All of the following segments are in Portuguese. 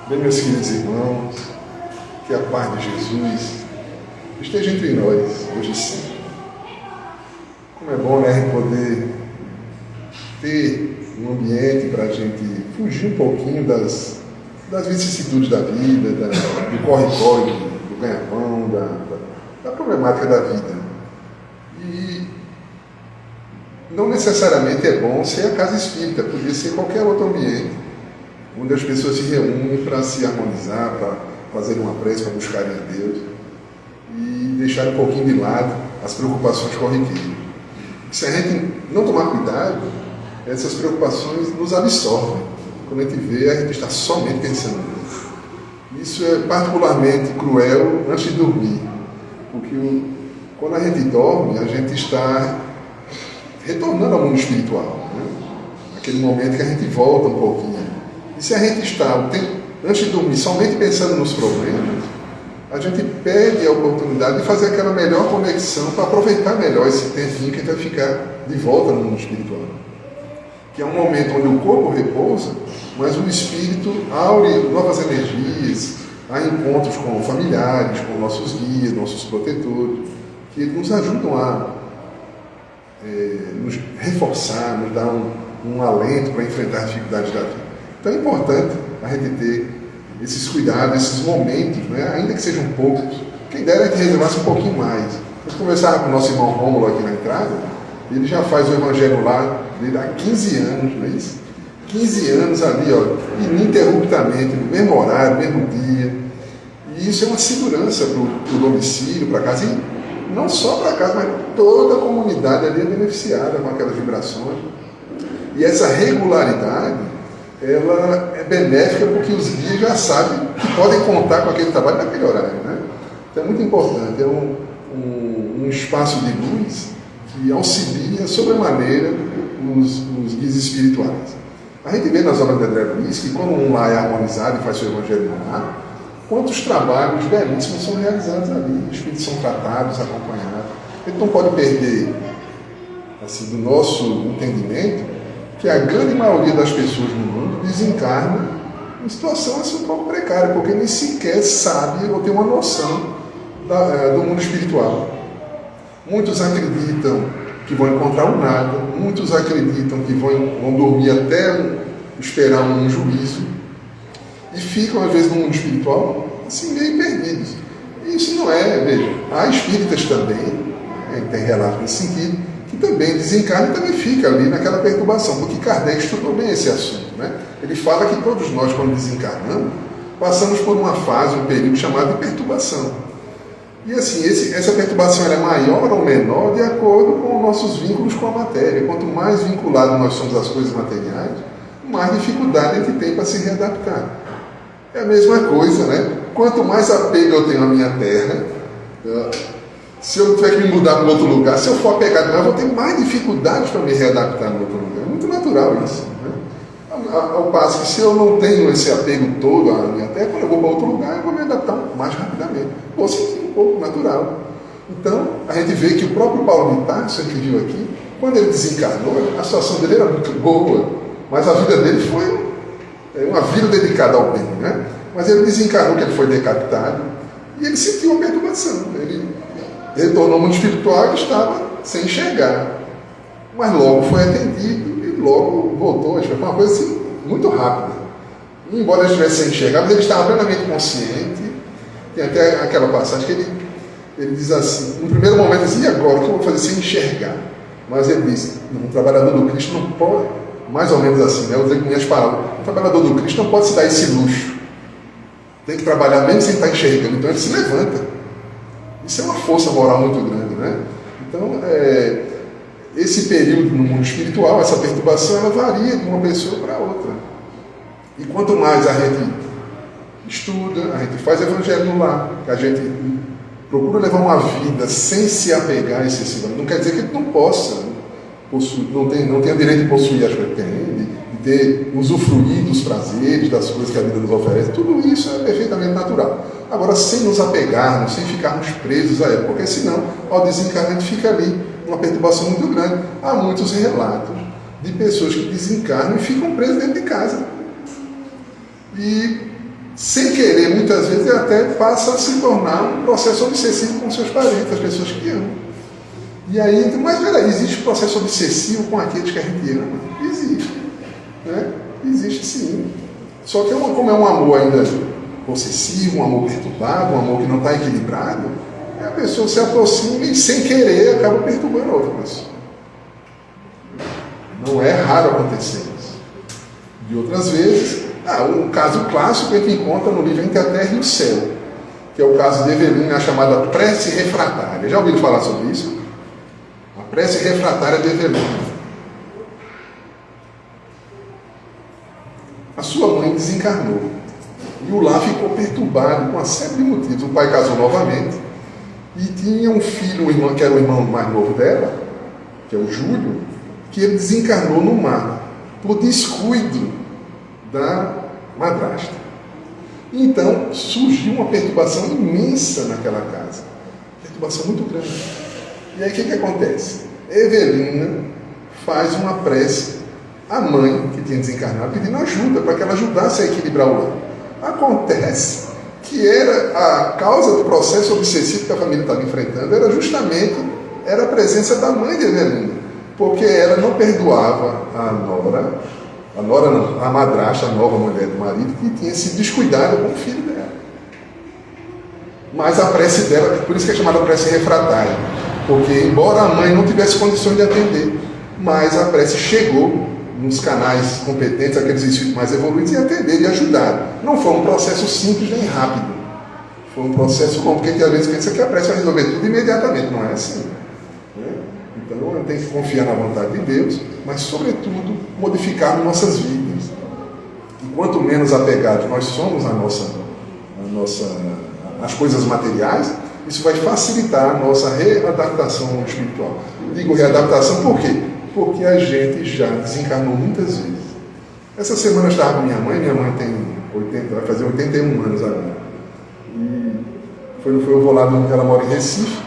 Bem, meus queridos irmãos, que a paz de Jesus esteja entre nós, hoje e sempre. Como é bom, né, a gente poder ter um ambiente para a gente fugir um pouquinho das vicissitudes da vida, do corre-corre, do ganha-pão, da problemática da vida. E não necessariamente é bom ser a casa espírita, podia ser qualquer outro ambiente onde as pessoas se reúnem para se harmonizar, para fazer uma prece, para buscarem a Deus e deixar um pouquinho de lado as preocupações corriqueiras. Se a gente não tomar cuidado, essas preocupações nos absorvem. Quando a gente vê, a gente está somente pensando nisso. Isso é particularmente cruel antes de dormir, porque quando a gente dorme, a gente está retornando ao mundo espiritual, né? Aquele momento que a gente volta um pouquinho. E se a gente está, antes de dormir, somente pensando nos problemas, a gente perde a oportunidade de fazer aquela melhor conexão para aproveitar melhor esse tempinho que a gente vai ficar de volta no mundo espiritual. Que é um momento onde o corpo repousa, mas o espírito aure novas energias, há encontros com familiares, com nossos guias, nossos protetores, que nos ajudam a nos reforçar, nos dar um alento para enfrentar as dificuldades da vida. Então é importante a gente ter esses cuidados, esses momentos, né? Ainda que sejam poucos. Quem dera é que reservasse um pouquinho mais. Eu conversava com o nosso irmão Rômulo aqui na entrada, ele já faz o evangelho lá dele há 15 anos, não é isso? 15 anos ali, ó, ininterruptamente, no mesmo horário, no mesmo dia. E isso é uma segurança para o domicílio, para casa, e não só para casa, mas toda a comunidade ali é beneficiada com aquelas vibrações. E essa regularidade, ela é benéfica porque os guias já sabem que podem contar com aquele trabalho naquele horário, né? Então é muito importante, é um espaço de luz que auxilia sobremaneira os guias espirituais. A gente vê nas obras de André Luiz que quando um lar é harmonizado e faz seu evangelho no lar, quantos trabalhos belíssimos são realizados ali, os espíritos são tratados, acompanhados. A gente não pode perder, assim, do nosso entendimento, que a grande maioria das pessoas no mundo desencarna em situação assim um pouco precária, porque nem sequer sabe ou tem uma noção do mundo espiritual. Muitos acreditam que vão encontrar um nada, muitos acreditam que vão dormir até esperar um juízo, e ficam, às vezes, no mundo espiritual assim, meio perdidos. E isso não é, veja, há espíritas também, tem relatos nesse sentido, que também desencarna e também fica ali naquela perturbação, porque Kardec estudou bem esse assunto, né? Ele fala que todos nós, quando desencarnamos, passamos por uma fase, um período chamado de perturbação. E assim, essa perturbação é maior ou menor de acordo com os nossos vínculos com a matéria. Quanto mais vinculados nós somos às coisas materiais, mais dificuldade a gente tem para se readaptar. É a mesma coisa, né? Quanto mais apego eu tenho à minha terra, se eu tiver que me mudar para outro lugar, se eu for apegado demais, eu vou ter mais dificuldades para me readaptar no outro lugar. É muito natural isso, né? Ao passo que se eu não tenho esse apego todo à minha terra, quando eu vou para outro lugar, eu vou me adaptar mais rapidamente. Vou sentir um pouco natural. Então, a gente vê que o próprio Paulo de Tarso, que viu aqui, quando ele desencarnou, a situação dele era muito boa, mas a vida dele foi uma vida dedicada ao bem, né? Mas ele desencarnou, que ele foi decapitado, e ele sentiu uma perturbação. Ele retornou ao mundo espiritual e estava sem enxergar. Mas logo foi atendido e logo voltou. Foi uma coisa assim, muito rápida. E, embora ele estivesse sem enxergar, mas ele estava plenamente consciente. Tem até aquela passagem que ele diz assim, no primeiro momento, assim, e agora, o que eu vou fazer sem enxergar? Mas ele diz, um trabalhador do Cristo não pode, mais ou menos assim, né? Eu vou dizer com minhas palavras, o trabalhador do Cristo não pode se dar esse luxo. Tem que trabalhar mesmo sem estar enxergando. Então ele se levanta. Isso é uma força moral muito grande, né? Então, esse período no mundo espiritual, essa perturbação, ela varia de uma pessoa para outra. E quanto mais a gente estuda, a gente faz evangelho no lar, que a gente procura levar uma vida sem se apegar excessivamente, não quer dizer que a gente não possa possuir, não tenha direito de possuir as coisas que tem, de ter, usufruir dos prazeres, das coisas que a vida nos oferece. Tudo isso é perfeitamente natural. Agora, sem nos apegarmos, sem ficarmos presos a ela, porque senão, ao desencarnar, a gente fica ali, uma perturbação muito grande. Há muitos relatos de pessoas que desencarnam e ficam presas dentro de casa. E sem querer, muitas vezes, ele até passa a se tornar um processo obsessivo com seus parentes, as pessoas que amam. E aí, mas peraí, existe processo obsessivo com aqueles que a gente ama? Existe. Né? Existe sim. Só que como é um amor ainda possessivo, um amor perturbado, um amor que não está equilibrado, a pessoa se aproxima e, sem querer, acaba perturbando a outra pessoa. Não é raro acontecer isso. De outras vezes, um caso clássico que a gente encontra no livro Entre a Terra e o Céu, que é o caso de Evelina, chamada prece refratária. Já ouviram falar sobre isso? A prece refratária de Evelina. A sua mãe desencarnou. E o lar ficou perturbado com uma série de motivos. O pai casou novamente e tinha um filho, um irmão, que era o irmão mais novo dela, que é o Júlio, que ele desencarnou no mar, por descuido da madrasta. Então, surgiu uma perturbação imensa naquela casa. Perturbação muito grande. E aí, o que acontece? Evelina faz uma prece à mãe, que tinha desencarnado, pedindo ajuda, para que ela ajudasse a equilibrar o lar. Acontece que a causa do processo obsessivo que a família estava enfrentando era justamente a presença da mãe de Evelina, porque ela não perdoava a madrasta, a nova mulher do marido, que tinha se descuidado com o filho dela. Mas a prece dela, por isso que é chamada prece refratária, porque embora a mãe não tivesse condições de atender, mas a prece chegou nos canais competentes, aqueles espíritos mais evoluídos, e atender e ajudar. Não foi um processo simples nem rápido. Foi um processo como que a gente às vezes pensa que a prece vai resolver tudo imediatamente. Não é assim. Né? Então, a gente tem que confiar na vontade de Deus, mas, sobretudo, modificar nossas vidas. E quanto menos apegados nós somos às coisas materiais, isso vai facilitar a nossa readaptação espiritual. Digo readaptação por quê? Porque a gente já desencarnou muitas vezes. Essa semana eu estava com minha mãe vai fazer 81 anos agora. E eu vou lá, ela mora em Recife,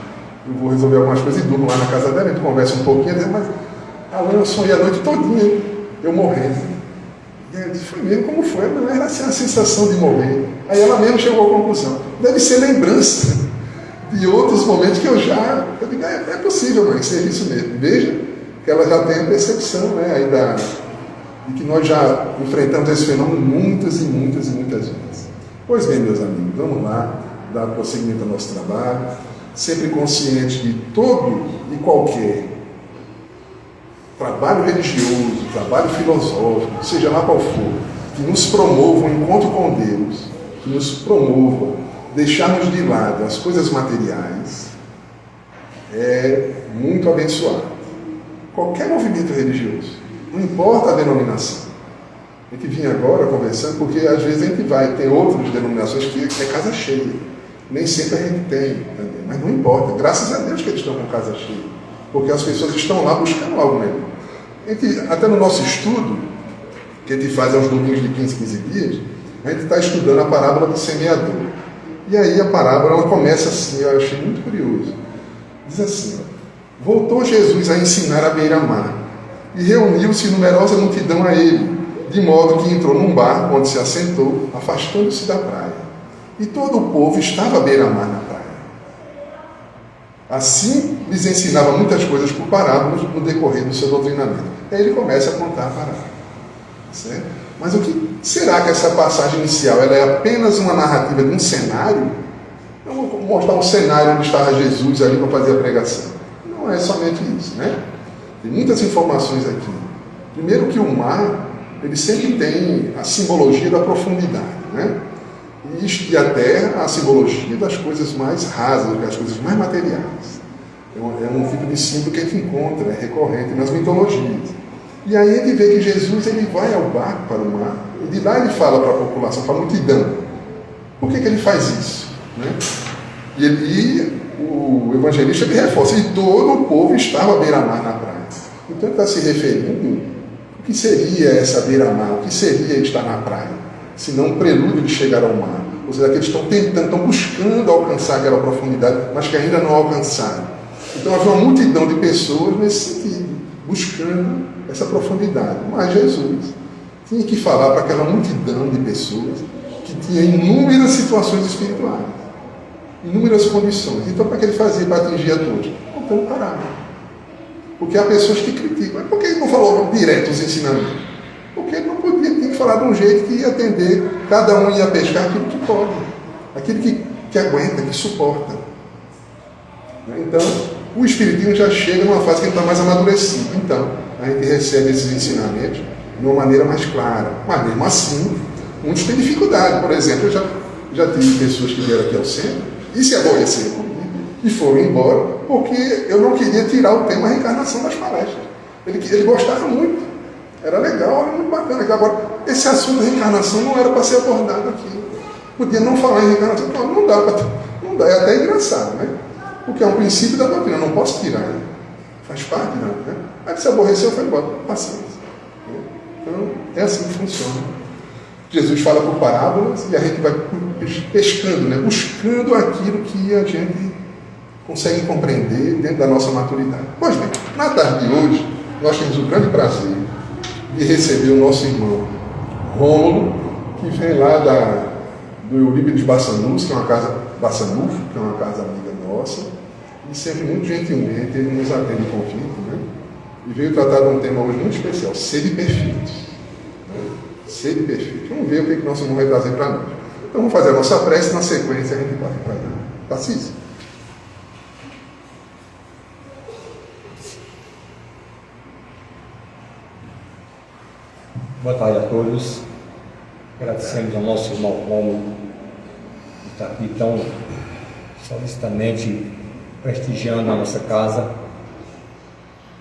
eu vou resolver algumas coisas e durmo lá na casa dela, a gente conversa um pouquinho, mas eu sonhei a noite todinha, eu morrendo. E ela disse, foi mesmo, como foi? Não era assim a sensação de morrer. Aí ela mesmo chegou à conclusão, deve ser lembrança de outros momentos que eu digo, é possível, mãe, ser isso mesmo. Veja que ela já tem a percepção, né, de que nós já enfrentamos esse fenômeno muitas e muitas e muitas vezes. Pois bem, meus amigos, vamos lá, dar prosseguimento ao nosso trabalho, sempre consciente de todo e qualquer trabalho religioso, trabalho filosófico, seja lá qual for, que nos promova um encontro com Deus, que nos promova deixarmos de lado as coisas materiais, é muito abençoado. Qualquer movimento religioso, não importa a denominação. A gente vinha agora conversando, porque às vezes a gente tem outras denominações que é casa cheia. Nem sempre a gente tem também, mas não importa. Graças a Deus que eles estão com casa cheia, porque as pessoas estão lá buscando algo melhor. Até no nosso estudo, que a gente faz aos domingos de 15 dias, a gente está estudando a parábola do semeador. E aí a parábola ela começa assim, eu achei muito curioso. Diz assim, voltou Jesus a ensinar à beira-mar, e reuniu-se numerosa multidão a ele, de modo que entrou num barco onde se assentou, afastando-se da praia. E todo o povo estava à beira-mar na praia. Assim, lhes ensinava muitas coisas por parábolas no decorrer do seu doutrinamento. Aí ele começa a contar a parábola. Certo? Mas o que será que essa passagem inicial ela é apenas uma narrativa de um cenário? Eu vou mostrar um cenário onde estava Jesus ali para fazer a pregação. Não é somente isso, né? Tem muitas informações aqui. Primeiro que o mar, ele sempre tem a simbologia da profundidade, né? E a terra, a simbologia das coisas mais rasas, das coisas mais materiais. É um tipo de símbolo que a gente encontra, é recorrente nas mitologias. E aí a gente vê que Jesus ele vai ao barco para o mar, e de lá ele fala para a população, para a multidão. Por que ele faz isso? Né? E o evangelista ele reforça, e todo o povo estava à beira-mar na praia. Então ele está se referindo o que seria essa beira-mar, o que seria estar na praia, se não um prelúdio de chegar ao mar. Ou seja, que eles estão tentando, estão buscando alcançar aquela profundidade, mas que ainda não alcançaram. Então havia uma multidão de pessoas nesse sentido, buscando essa profundidade. Mas Jesus tinha que falar para aquela multidão de pessoas que que tinha inúmeras situações espirituais, inúmeras condições. Então, para que ele fazia para atingir a todos? Contando parábola. Porque há pessoas que criticam. Mas por que ele não falou direto os ensinamentos? Porque ele não podia, tinha que falar de um jeito que ia atender, cada um ia pescar aquilo que pode, aquilo que aguenta, que suporta. Então, o Espiritismo já chega numa fase que ele está mais amadurecido. Então, a gente recebe esses ensinamentos de uma maneira mais clara. Mas mesmo assim, muitos têm dificuldade. Por exemplo, eu já tive pessoas que vieram aqui ao centro e se aborreceram comigo e foram embora porque eu não queria tirar o tema reencarnação das palestras. Ele gostava muito. Era legal, era muito bacana. Agora, esse assunto de reencarnação não era para ser abordado aqui. Podia não falar em reencarnação. Não dá. É até engraçado, né? Porque é um princípio da doutrina. Eu não posso tirar. Né? Faz parte, não. Né? Aí se aborreceu, foi embora. Paciência. Então, é assim que funciona. Jesus fala por parábolas e a gente vai pescando, né? Buscando aquilo que a gente consegue compreender dentro da nossa maturidade. Pois bem, na tarde de hoje, nós temos o grande prazer de receber o nosso irmão Rômulo, que vem lá do Eurípides Bassanufo, que é uma casa amiga nossa, e sempre muito gentilmente ele nos atende com convite, né? E veio tratar de um tema hoje muito especial, sede perfeito. Sede perfeito. Vamos ver o que nosso irmão vai trazer para nós. Então vamos fazer a nossa prece, na sequência a gente vai para Tarcísio. Boa tarde a todos. Agradecemos ao nosso irmão Rômulo que está aqui tão solicitamente prestigiando a nossa casa.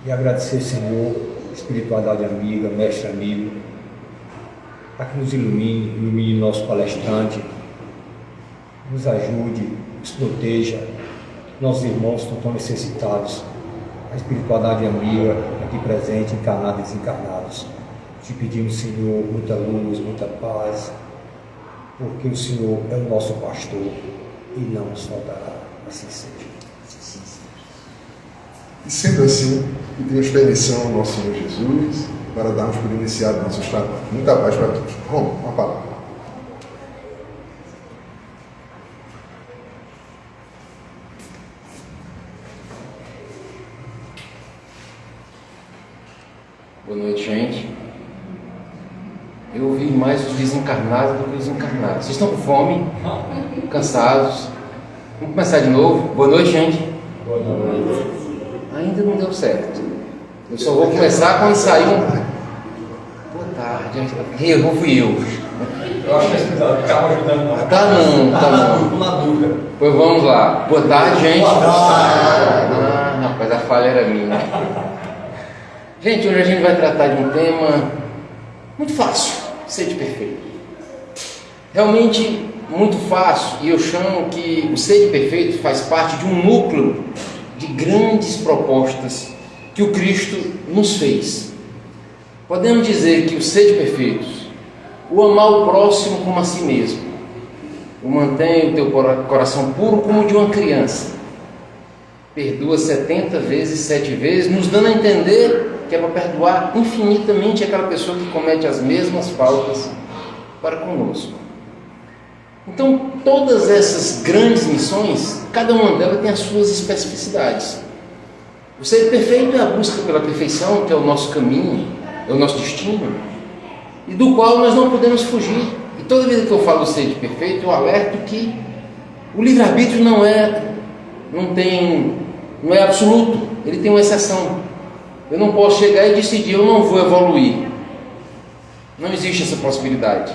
E agradecer, Senhor, espiritualidade amiga, mestre amigo, para que nos ilumine nosso palestrante, nos ajude, nos proteja, nossos irmãos estão tão necessitados, a espiritualidade amiga aqui presente, encarnados e desencarnados. Te pedimos, Senhor, muita luz, muita paz, porque o Senhor é o nosso pastor e não nos faltará. Assim seja. E sendo assim, pedimos permissão ao nosso Senhor Jesus para darmos por iniciado nossos trabalhos. Muita paz para todos. Vamos, uma palavra. Boa noite, gente. Eu ouvi mais os desencarnados do que os encarnados. Vocês estão com fome? Cansados? Vamos começar de novo? Boa noite, gente. Boa noite. Ainda não deu certo. Eu só vou começar quando sair um... Boa tarde. Errou fui eu. Eu acho que estava ajudando não. Tá não. Na dúvida. Pois vamos lá. Boa tarde, gente. Boa tarde. Rapaz, a falha era minha. Gente, hoje a gente vai tratar de um tema muito fácil, sede perfeito. Realmente muito fácil, e eu chamo que o sede perfeito faz parte de um núcleo de grandes propostas que o Cristo nos fez. Podemos dizer que o sede perfeito, o amar o próximo como a si mesmo, o mantém o teu coração puro como o de uma criança, perdoa 70 vezes, 7 vezes, nos dando a entender que é para perdoar infinitamente aquela pessoa que comete as mesmas faltas para conosco. Então, todas essas grandes missões, cada uma delas tem as suas especificidades. O ser perfeito é a busca pela perfeição, que é o nosso caminho, é o nosso destino, e do qual nós não podemos fugir. E toda vez que eu falo ser perfeito, eu alerto que o livre-arbítrio não é absoluto, ele tem uma exceção. Eu não posso chegar e decidir, eu não vou evoluir. Não existe essa possibilidade.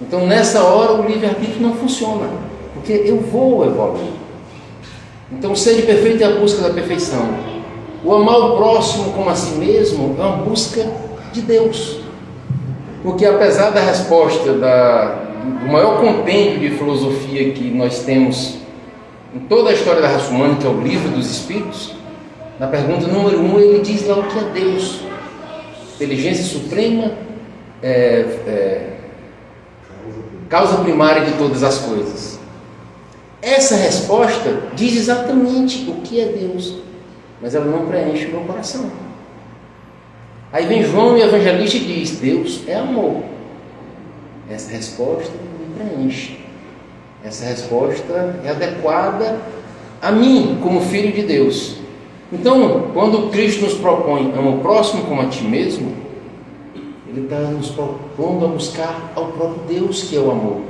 Então, nessa hora, o livre-arbítrio não funciona, porque eu vou evoluir. Então, o ser perfeito é a busca da perfeição. O amar o próximo como a si mesmo é uma busca de Deus. Porque, apesar da resposta do maior compêndio de filosofia que nós temos em toda a história da raça humana, que é o Livro dos Espíritos, na pergunta número 1, ele diz lá o que é Deus. Inteligência suprema, causa primária de todas as coisas. Essa resposta diz exatamente o que é Deus, mas ela não preenche o meu coração. Aí vem João, o evangelista, e diz: Deus é amor. Essa resposta não me preenche. Essa resposta é adequada a mim, como filho de Deus. Então, quando Cristo nos propõe ama o próximo como a ti mesmo, Ele está nos propondo a buscar ao próprio Deus, que é o amor.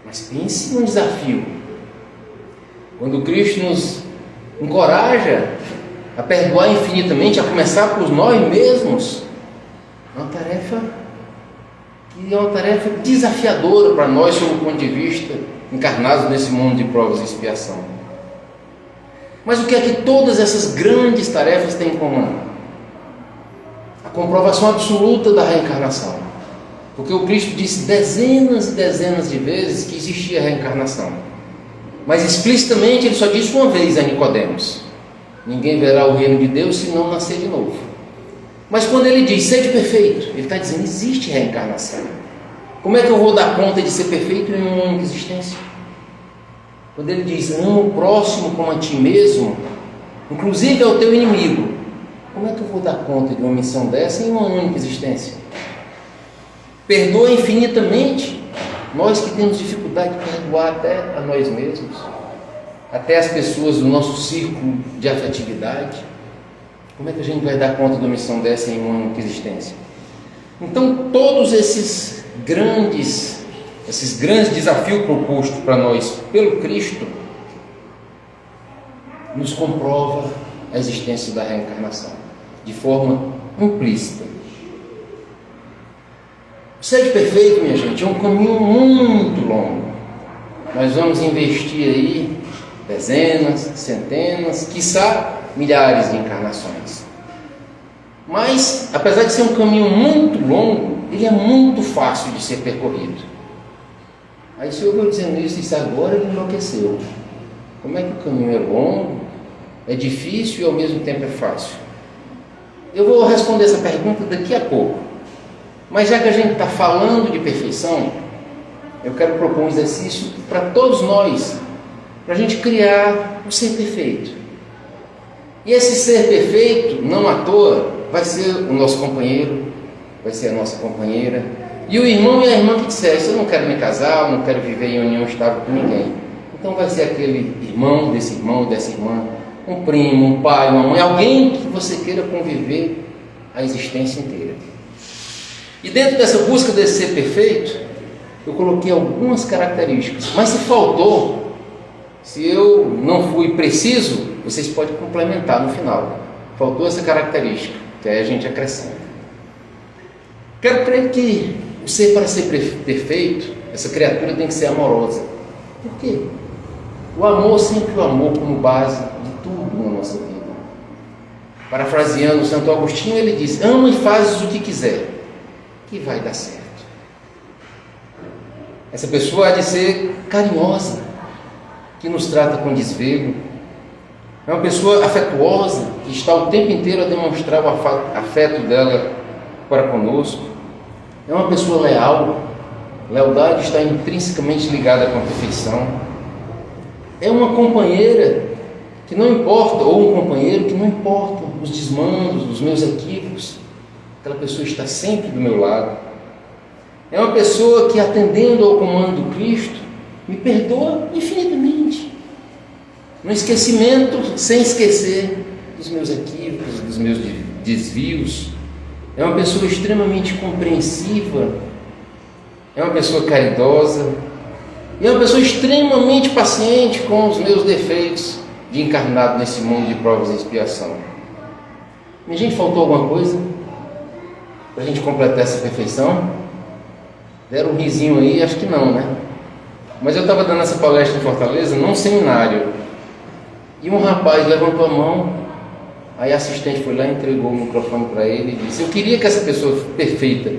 Mas pense num desafio. Quando Cristo nos encoraja a perdoar infinitamente, a começar por nós mesmos, é uma tarefa desafiadora para nós, sob o ponto de vista encarnados nesse mundo de provas e expiação. Mas o que é que todas essas grandes tarefas têm em comum? A comprovação absoluta da reencarnação. Porque o Cristo disse dezenas e dezenas de vezes que existia reencarnação. Mas explicitamente Ele só disse uma vez a Nicodemos: ninguém verá o reino de Deus se não nascer de novo. Mas quando Ele diz sede perfeito, Ele está dizendo existe reencarnação. Como é que eu vou dar conta de ser perfeito em uma única existência? Quando Ele diz ama o próximo como a ti mesmo, inclusive ao teu inimigo, como é que eu vou dar conta de uma missão dessa em uma única existência? Perdoa infinitamente, nós que temos dificuldade de perdoar até a nós mesmos, até as pessoas do nosso círculo de afetividade. Como é que a gente vai dar conta de uma missão dessa em uma única existência? Então, todos esses grandes desafios propostos para nós pelo Cristo nos comprova a existência da reencarnação de forma implícita. O ser perfeito, minha gente, é um caminho muito longo. Nós vamos investir aí dezenas, centenas, quiçá milhares de encarnações. Mas, apesar de ser um caminho muito longo, ele é muito fácil de ser percorrido. Aí se eu vou dizendo isso agora ele enlouqueceu. Como é que o caminho é longo, é difícil e ao mesmo tempo é fácil? Eu vou responder essa pergunta daqui a pouco. Mas já que a gente está falando de perfeição, eu quero propor um exercício para todos nós, para a gente criar o ser perfeito. E esse ser perfeito, não à toa, vai ser o nosso companheiro, vai ser a nossa companheira, e o irmão e a irmã que dissesse: eu não quero me casar, eu não quero viver em união estável com ninguém. Então vai ser aquele irmão, dessa irmã, um primo, um pai, uma mãe, alguém que você queira conviver a existência inteira. E dentro dessa busca desse ser perfeito, eu coloquei algumas características, mas se faltou, se eu não fui preciso, vocês podem complementar no final. Faltou essa característica, que aí a gente acrescenta. Quero crer que o ser, para ser perfeito, essa criatura tem que ser amorosa. Por quê? O amor, sempre o amor como base de tudo na nossa vida. Parafraseando Santo Agostinho, ele diz: ama e fazes o que quiser, que vai dar certo. Essa pessoa há de ser carinhosa, que nos trata com desvelo. É uma pessoa afetuosa, que está o tempo inteiro a demonstrar o afeto dela para conosco. É uma pessoa leal. Lealdade está intrinsecamente ligada com a perfeição. É uma companheira que não importa, ou um companheiro que não importa os desmandos, os meus equívocos. Aquela pessoa está sempre do meu lado. É uma pessoa que, atendendo ao comando do Cristo, me perdoa infinitamente. No esquecimento, sem esquecer dos meus equívocos, dos meus desvios. É uma pessoa extremamente compreensiva. É uma pessoa caridosa. E é uma pessoa extremamente paciente com os meus defeitos de encarnado nesse mundo de provas e expiação. Minha gente, faltou alguma coisa para a gente completar essa perfeição? Deram um risinho aí? Acho que não, né? Mas eu estava dando essa palestra em Fortaleza, num seminário, e um rapaz levantou a mão, aí a assistente foi lá, entregou o microfone para ele e disse: eu queria que essa pessoa perfeita,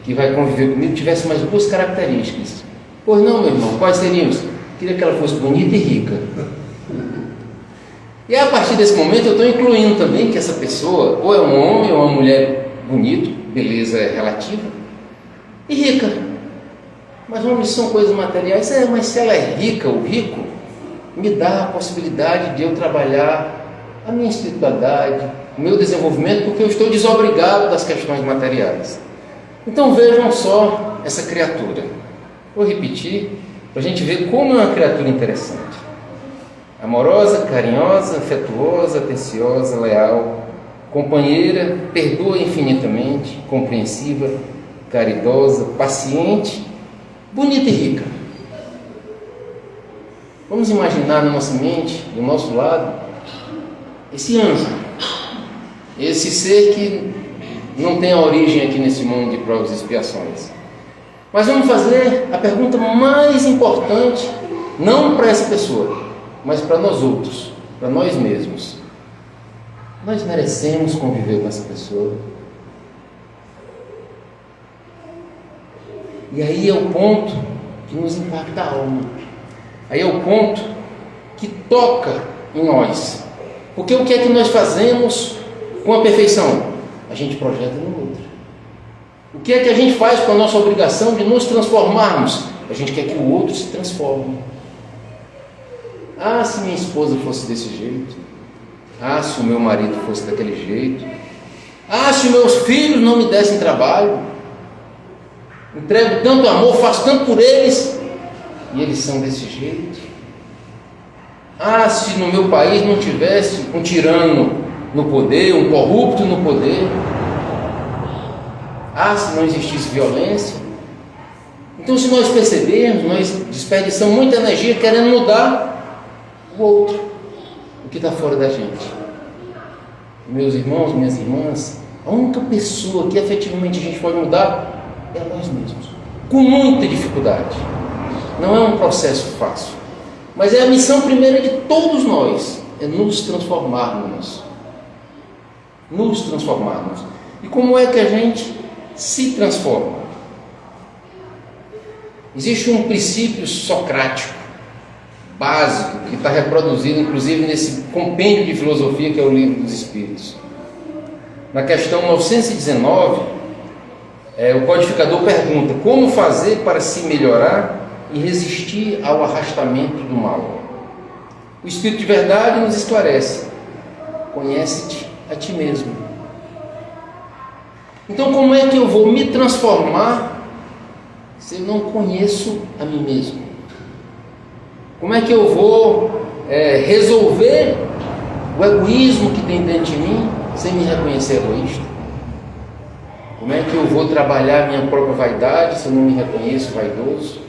que vai conviver comigo, tivesse mais duas características. Pois não, meu irmão, quais seriam? Queria que ela fosse bonita e rica. E a partir desse momento eu estou incluindo também que essa pessoa ou é um homem ou uma mulher bonito, beleza é relativa, e rica. Mas homens são coisas materiais, mas se ela é rica ou rico, me dá a possibilidade de eu trabalhar a minha espiritualidade, o meu desenvolvimento, porque eu estou desobrigado das questões materiais. Então vejam só essa criatura. Vou repetir para a gente ver como é uma criatura interessante. Amorosa, carinhosa, afetuosa, atenciosa, leal, companheira, perdoa infinitamente, compreensiva, caridosa, paciente, bonita e rica. Vamos imaginar na nossa mente, do nosso lado, esse anjo, esse ser que não tem a origem aqui nesse mundo de provas e expiações. Mas vamos fazer a pergunta mais importante, não para essa pessoa, mas para nós outros, para nós mesmos. Nós merecemos conviver com essa pessoa? E aí é o ponto que nos impacta a alma. Aí é o ponto que toca em nós. Porque o que é que nós fazemos com a perfeição? A gente projeta no outro. O que é que a gente faz com a nossa obrigação de nos transformarmos? A gente quer que o outro se transforme. Ah, se minha esposa fosse desse jeito. Ah, se o meu marido fosse daquele jeito. Ah, se meus filhos não me dessem trabalho. Entrego tanto amor, faço tanto por eles, e eles são desse jeito. Ah, se no meu país não tivesse um tirano no poder, um corrupto no poder. Ah, se não existisse violência. Então, se nós percebermos, nós desperdiçamos muita energia querendo mudar o outro, o que está fora da gente. Meus irmãos, minhas irmãs, a única pessoa que efetivamente a gente pode mudar é nós mesmos, com muita dificuldade. Não é um processo fácil, mas é a missão primeira de todos nós, é nos transformarmos. Nos transformarmos. E como é que a gente se transforma? Existe um princípio socrático, básico, que está reproduzido inclusive nesse compêndio de filosofia que é o Livro dos Espíritos. Na questão 919, o codificador pergunta: como fazer para se melhorar e resistir ao arrastamento do mal? O Espírito de Verdade nos esclarece: conhece-te a ti mesmo. Então, como é que eu vou me transformar se eu não conheço a mim mesmo? Como é que eu vou resolver o egoísmo que tem dentro de mim sem me reconhecer egoísta? Como é que eu vou trabalhar minha própria vaidade se eu não me reconheço vaidoso?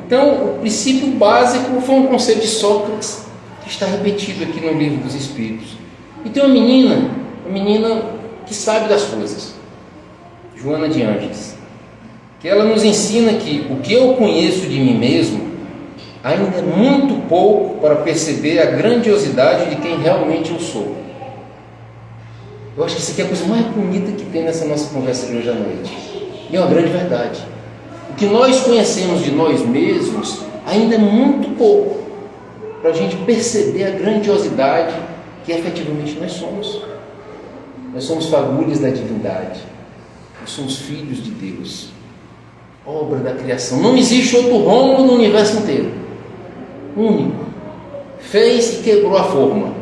Então, o princípio básico foi um conselho de Sócrates que está repetido aqui no Livro dos Espíritos. E tem uma menina que sabe das coisas, Joana de Ângeles, que ela nos ensina que o que eu conheço de mim mesmo ainda é muito pouco para perceber a grandiosidade de quem realmente eu sou. Eu acho que isso aqui é a coisa mais bonita que tem nessa nossa conversa de hoje à noite. E é uma grande verdade. O que nós conhecemos de nós mesmos ainda é muito pouco para a gente perceber a grandiosidade que efetivamente nós somos. Nós somos fagulhas da divindade. Nós somos filhos de Deus. Obra da criação. Não existe outro Rômulo no universo inteiro. Único. Fez e quebrou a forma.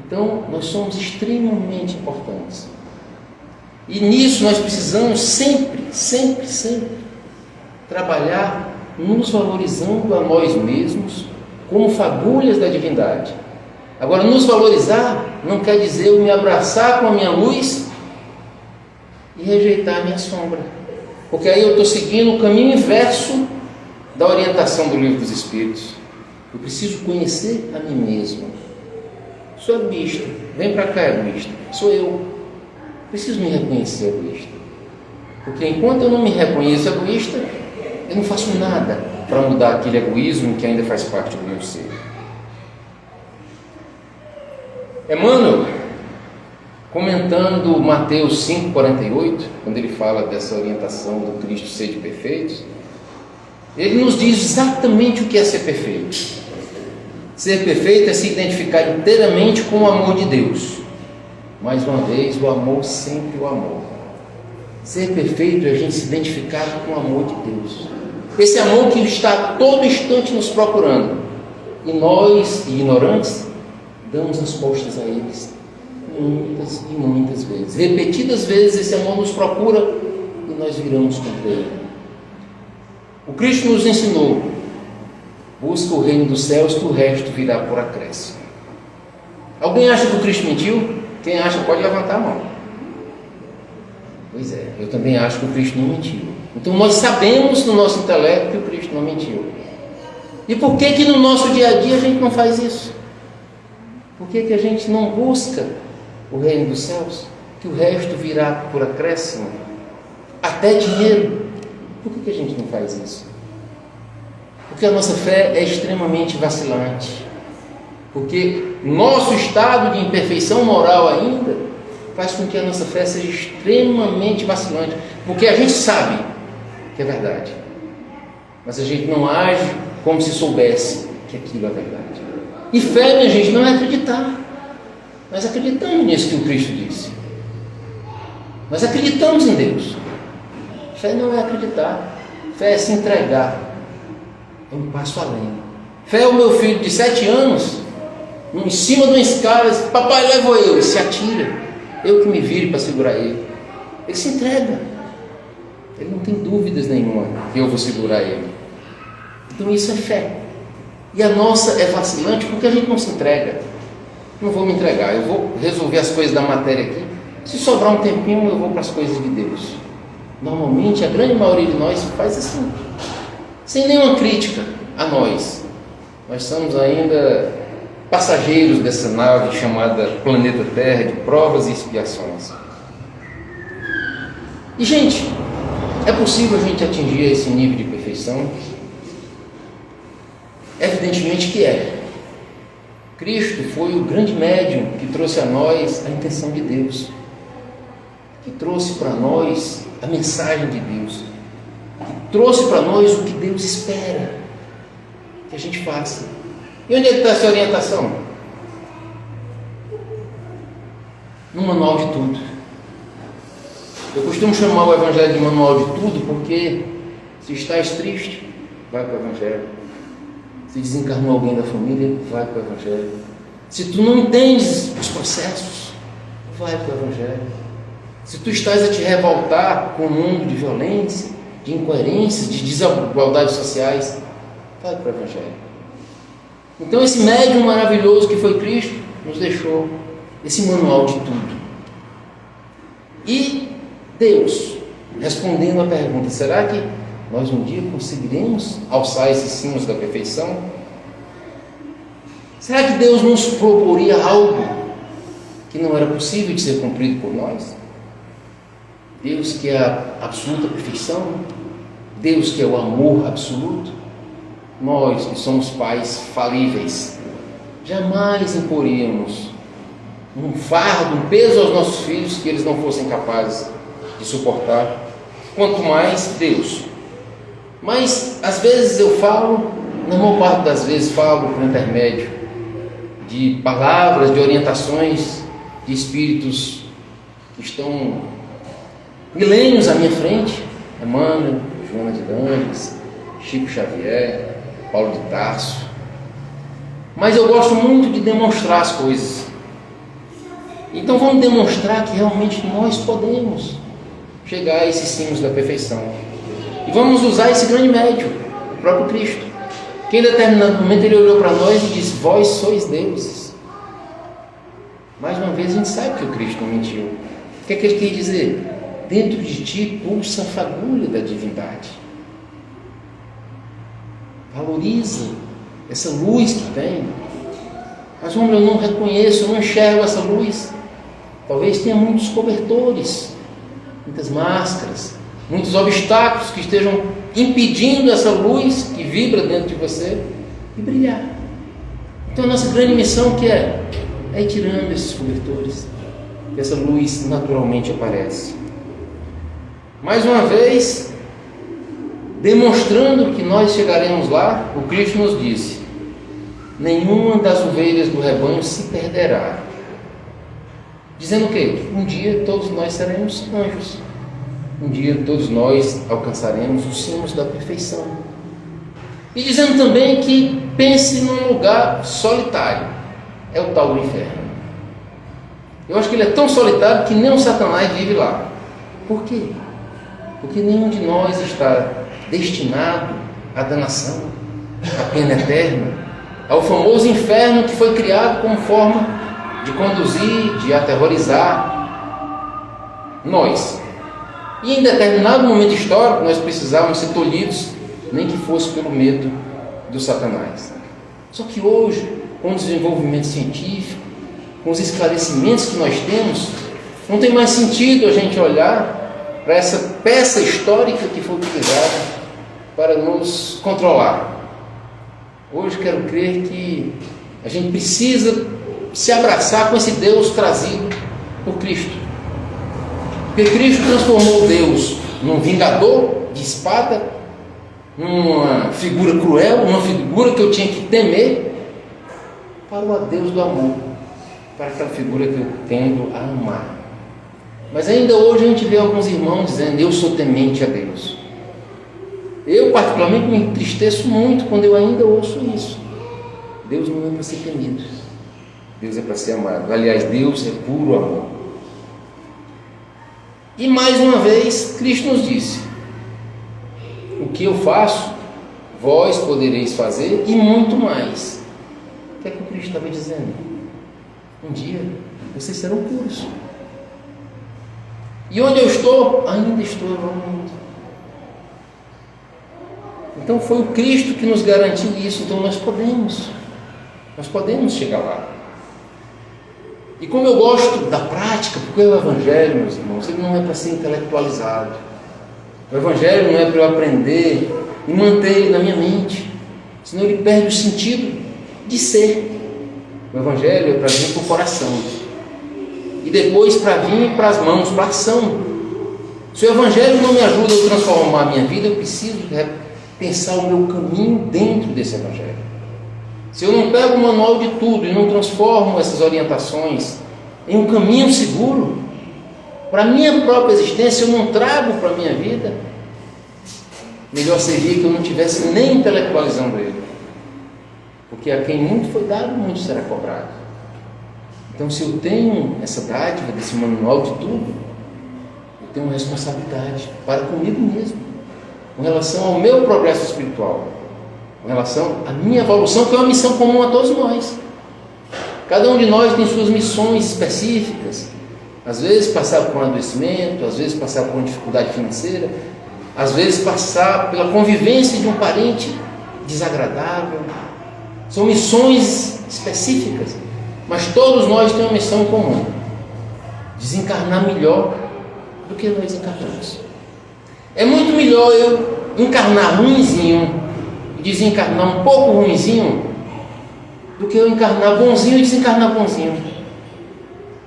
Então, nós somos extremamente importantes. E nisso nós precisamos sempre trabalhar nos valorizando a nós mesmos como fagulhas da divindade. Agora, nos valorizar não quer dizer eu me abraçar com a minha luz e rejeitar a minha sombra. Porque aí eu estou seguindo o caminho inverso da orientação do Livro dos Espíritos. Eu preciso conhecer a mim mesmo. Sou egoísta. Vem para cá, egoísta. Sou eu. Preciso me reconhecer egoísta. Porque enquanto eu não me reconheço egoísta, eu não faço nada para mudar aquele egoísmo que ainda faz parte do meu ser. Emmanuel, comentando Mateus 5,48, quando ele fala dessa orientação do Cristo ser de perfeitos, ele nos diz exatamente o que é ser perfeito. Ser perfeito é se identificar inteiramente com o amor de Deus. Mais uma vez, o amor sempre o amor. Ser perfeito é a gente se identificar com o amor de Deus. Esse amor que está a todo instante nos procurando. E nós, ignorantes, damos as costas a eles muitas e muitas vezes. Repetidas vezes esse amor nos procura e nós viramos contra ele. O Cristo nos ensinou: busca o reino dos céus, que o resto virá por acréscimo. Alguém acha que o Cristo mentiu? Quem acha pode levantar a mão. Pois é, eu também acho que o Cristo não mentiu. Então nós sabemos no nosso intelecto que o Cristo não mentiu. E por que que no nosso dia a dia a gente não faz isso? Por que que a gente não busca o reino dos céus, que o resto virá por acréscimo? Até dinheiro. Por que que a gente não faz isso? Porque a nossa fé é extremamente vacilante. Porque nosso estado de imperfeição moral ainda faz com que a nossa fé seja extremamente vacilante. Porque a gente sabe que é verdade, mas a gente não age como se soubesse que aquilo é verdade. E fé, minha gente, não é acreditar. Nós acreditamos nisso que o Cristo disse. Nós acreditamos em Deus. Fé não é acreditar. Fé é se entregar. É um passo além. Fé é o meu filho de 7 anos, em cima de uma escada, diz: papai, levo eu. Ele se atira. Eu que me vire para segurar ele. Ele se entrega. Ele não tem dúvidas nenhuma que eu vou segurar ele. Então isso é fé. E a nossa é vacilante porque a gente não se entrega. Não vou me entregar, eu vou resolver as coisas da matéria aqui. Se sobrar um tempinho, eu vou para as coisas de Deus. Normalmente, a grande maioria de nós faz assim, sem nenhuma crítica a nós. Nós somos ainda passageiros dessa nave chamada planeta Terra, de provas e expiações. E, gente, é possível a gente atingir esse nível de perfeição? Evidentemente que é. Cristo foi o grande médium que trouxe a nós a intenção de Deus, que trouxe para nós a mensagem de Deus, que trouxe para nós o que Deus espera que a gente faça. E onde é que está essa orientação? No manual de tudo. Eu costumo chamar o Evangelho de manual de tudo porque, se estás triste, vai para o Evangelho. Se desencarnou alguém da família, vai para o Evangelho. Se tu não entendes os processos, vai para o Evangelho. Se tu estás a te revoltar com o mundo de violência, de incoerências, de desigualdades sociais, vai para o Evangelho. Então esse médium maravilhoso que foi Cristo nos deixou esse manual de tudo. E Deus, respondendo à pergunta: será que nós um dia conseguiremos alçar esses cimos da perfeição? Será que Deus nos proporia algo que não era possível de ser cumprido por nós? Deus que é a absoluta perfeição, Deus que é o amor absoluto, nós que somos pais falíveis, jamais imporíamos um fardo, um peso aos nossos filhos que eles não fossem capazes de suportar, quanto mais Deus. Mas às vezes eu falo, na maior parte das vezes falo por intermédio de palavras, de orientações de espíritos que estão milênios à minha frente: Emmanuel, Joana de Ângeles, Chico Xavier, Paulo de Tarso. Mas eu gosto muito de demonstrar as coisas. Então vamos demonstrar que realmente nós podemos chegar a esses cimos da perfeição. E vamos usar esse grande médium, o próprio Cristo, que em determinado momento ele olhou para nós e disse: vós sois deuses. Mais uma vez a gente sabe que o Cristo não mentiu. O que é que ele quer dizer? Dentro de ti pulsa a fagulha da divindade. Valoriza essa luz que tem. Mas, homem, eu não reconheço, eu não enxergo essa luz. Talvez tenha muitos cobertores, muitas máscaras, muitos obstáculos que estejam impedindo essa luz que vibra dentro de você de brilhar. Então a nossa grande missão que é ir tirando esses cobertores, que essa luz naturalmente aparece. Mais uma vez, demonstrando que nós chegaremos lá, o Cristo nos disse: nenhuma das ovelhas do rebanho se perderá. Dizendo o quê? Um dia todos nós seremos anjos. Um dia todos nós alcançaremos os cimos da perfeição. E dizendo também que pense num lugar solitário. É o tal do inferno. Eu acho que ele é tão solitário que nem o Satanás vive lá. Por quê? Porque nenhum de nós está destinado à danação, à pena eterna, ao famoso inferno que foi criado como forma de conduzir, de aterrorizar nós. E em determinado momento histórico nós precisávamos ser tolhidos, nem que fosse pelo medo do Satanás. Só que hoje, com o desenvolvimento científico, com os esclarecimentos que nós temos, não tem mais sentido a gente olhar para essa peça histórica que foi utilizada para nos controlar. Hoje quero crer que a gente precisa se abraçar com esse Deus trazido por Cristo. Porque Cristo transformou Deus num vingador de espada, numa figura cruel, numa figura que eu tinha que temer, para o Deus do amor, para aquela figura que eu tendo a amar. Mas ainda hoje a gente vê alguns irmãos dizendo: eu sou temente a Deus. Eu particularmente me entristeço muito quando eu ainda ouço isso. Deus não é para ser temido, Deus é para ser amado. Aliás, Deus é puro amor. E mais uma vez Cristo nos disse: o que eu faço, vós podereis fazer e muito mais. O que é que o Cristo estava dizendo? Um dia vocês serão puros. E onde eu estou, ainda estou evoluindo. Então foi o Cristo que nos garantiu isso. Então nós podemos chegar lá. E como eu gosto da prática, porque o Evangelho, meus irmãos, ele não é para ser intelectualizado. O Evangelho não é para eu aprender e manter ele na minha mente, senão ele perde o sentido de ser. O Evangelho é para vir para o coração e depois para vir para as mãos, para a ação. Se o Evangelho não me ajuda a transformar a minha vida, eu preciso pensar o meu caminho dentro desse Evangelho. Se eu não pego o manual de tudo e não transformo essas orientações em um caminho seguro, para a minha própria existência, eu não trago para a minha vida, melhor seria que eu não estivesse nem intelectualizando ele. Porque a quem muito foi dado, muito será cobrado. Então, se eu tenho essa dádiva desse manual de tudo, eu tenho uma responsabilidade para comigo mesmo, com relação ao meu progresso espiritual, com relação à minha evolução, que é uma missão comum a todos nós. Cada um de nós tem suas missões específicas. Às vezes passar por um adoecimento, às vezes passar por uma dificuldade financeira, às vezes passar pela convivência de um parente desagradável. São missões específicas, mas todos nós temos uma missão em comum: desencarnar melhor do que nós encarnamos. É muito melhor eu encarnar ruinzinho e desencarnar um pouco ruinzinho do que eu encarnar bonzinho e desencarnar bonzinho.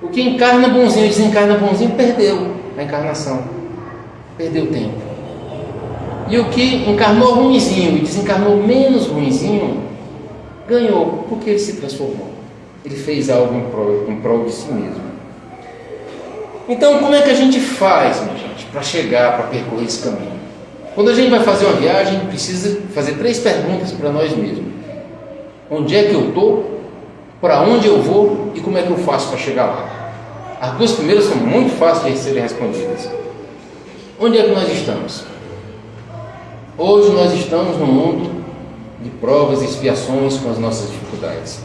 O que encarna bonzinho e desencarna bonzinho perdeu a encarnação, perdeu tempo. E o que encarnou ruinzinho e desencarnou menos ruinzinho ganhou, porque ele se transformou. Ele fez algo em prol de si mesmo. Então, como é que a gente faz, minha gente, para chegar, para percorrer esse caminho? Quando a gente vai fazer uma viagem, a gente precisa fazer 3 perguntas para nós mesmos: onde é que eu estou? Para onde eu vou? E como é que eu faço para chegar lá? As 2 primeiras são muito fáceis de serem respondidas. Onde é que nós estamos? Hoje nós estamos num mundo de provas e expiações com as nossas dificuldades.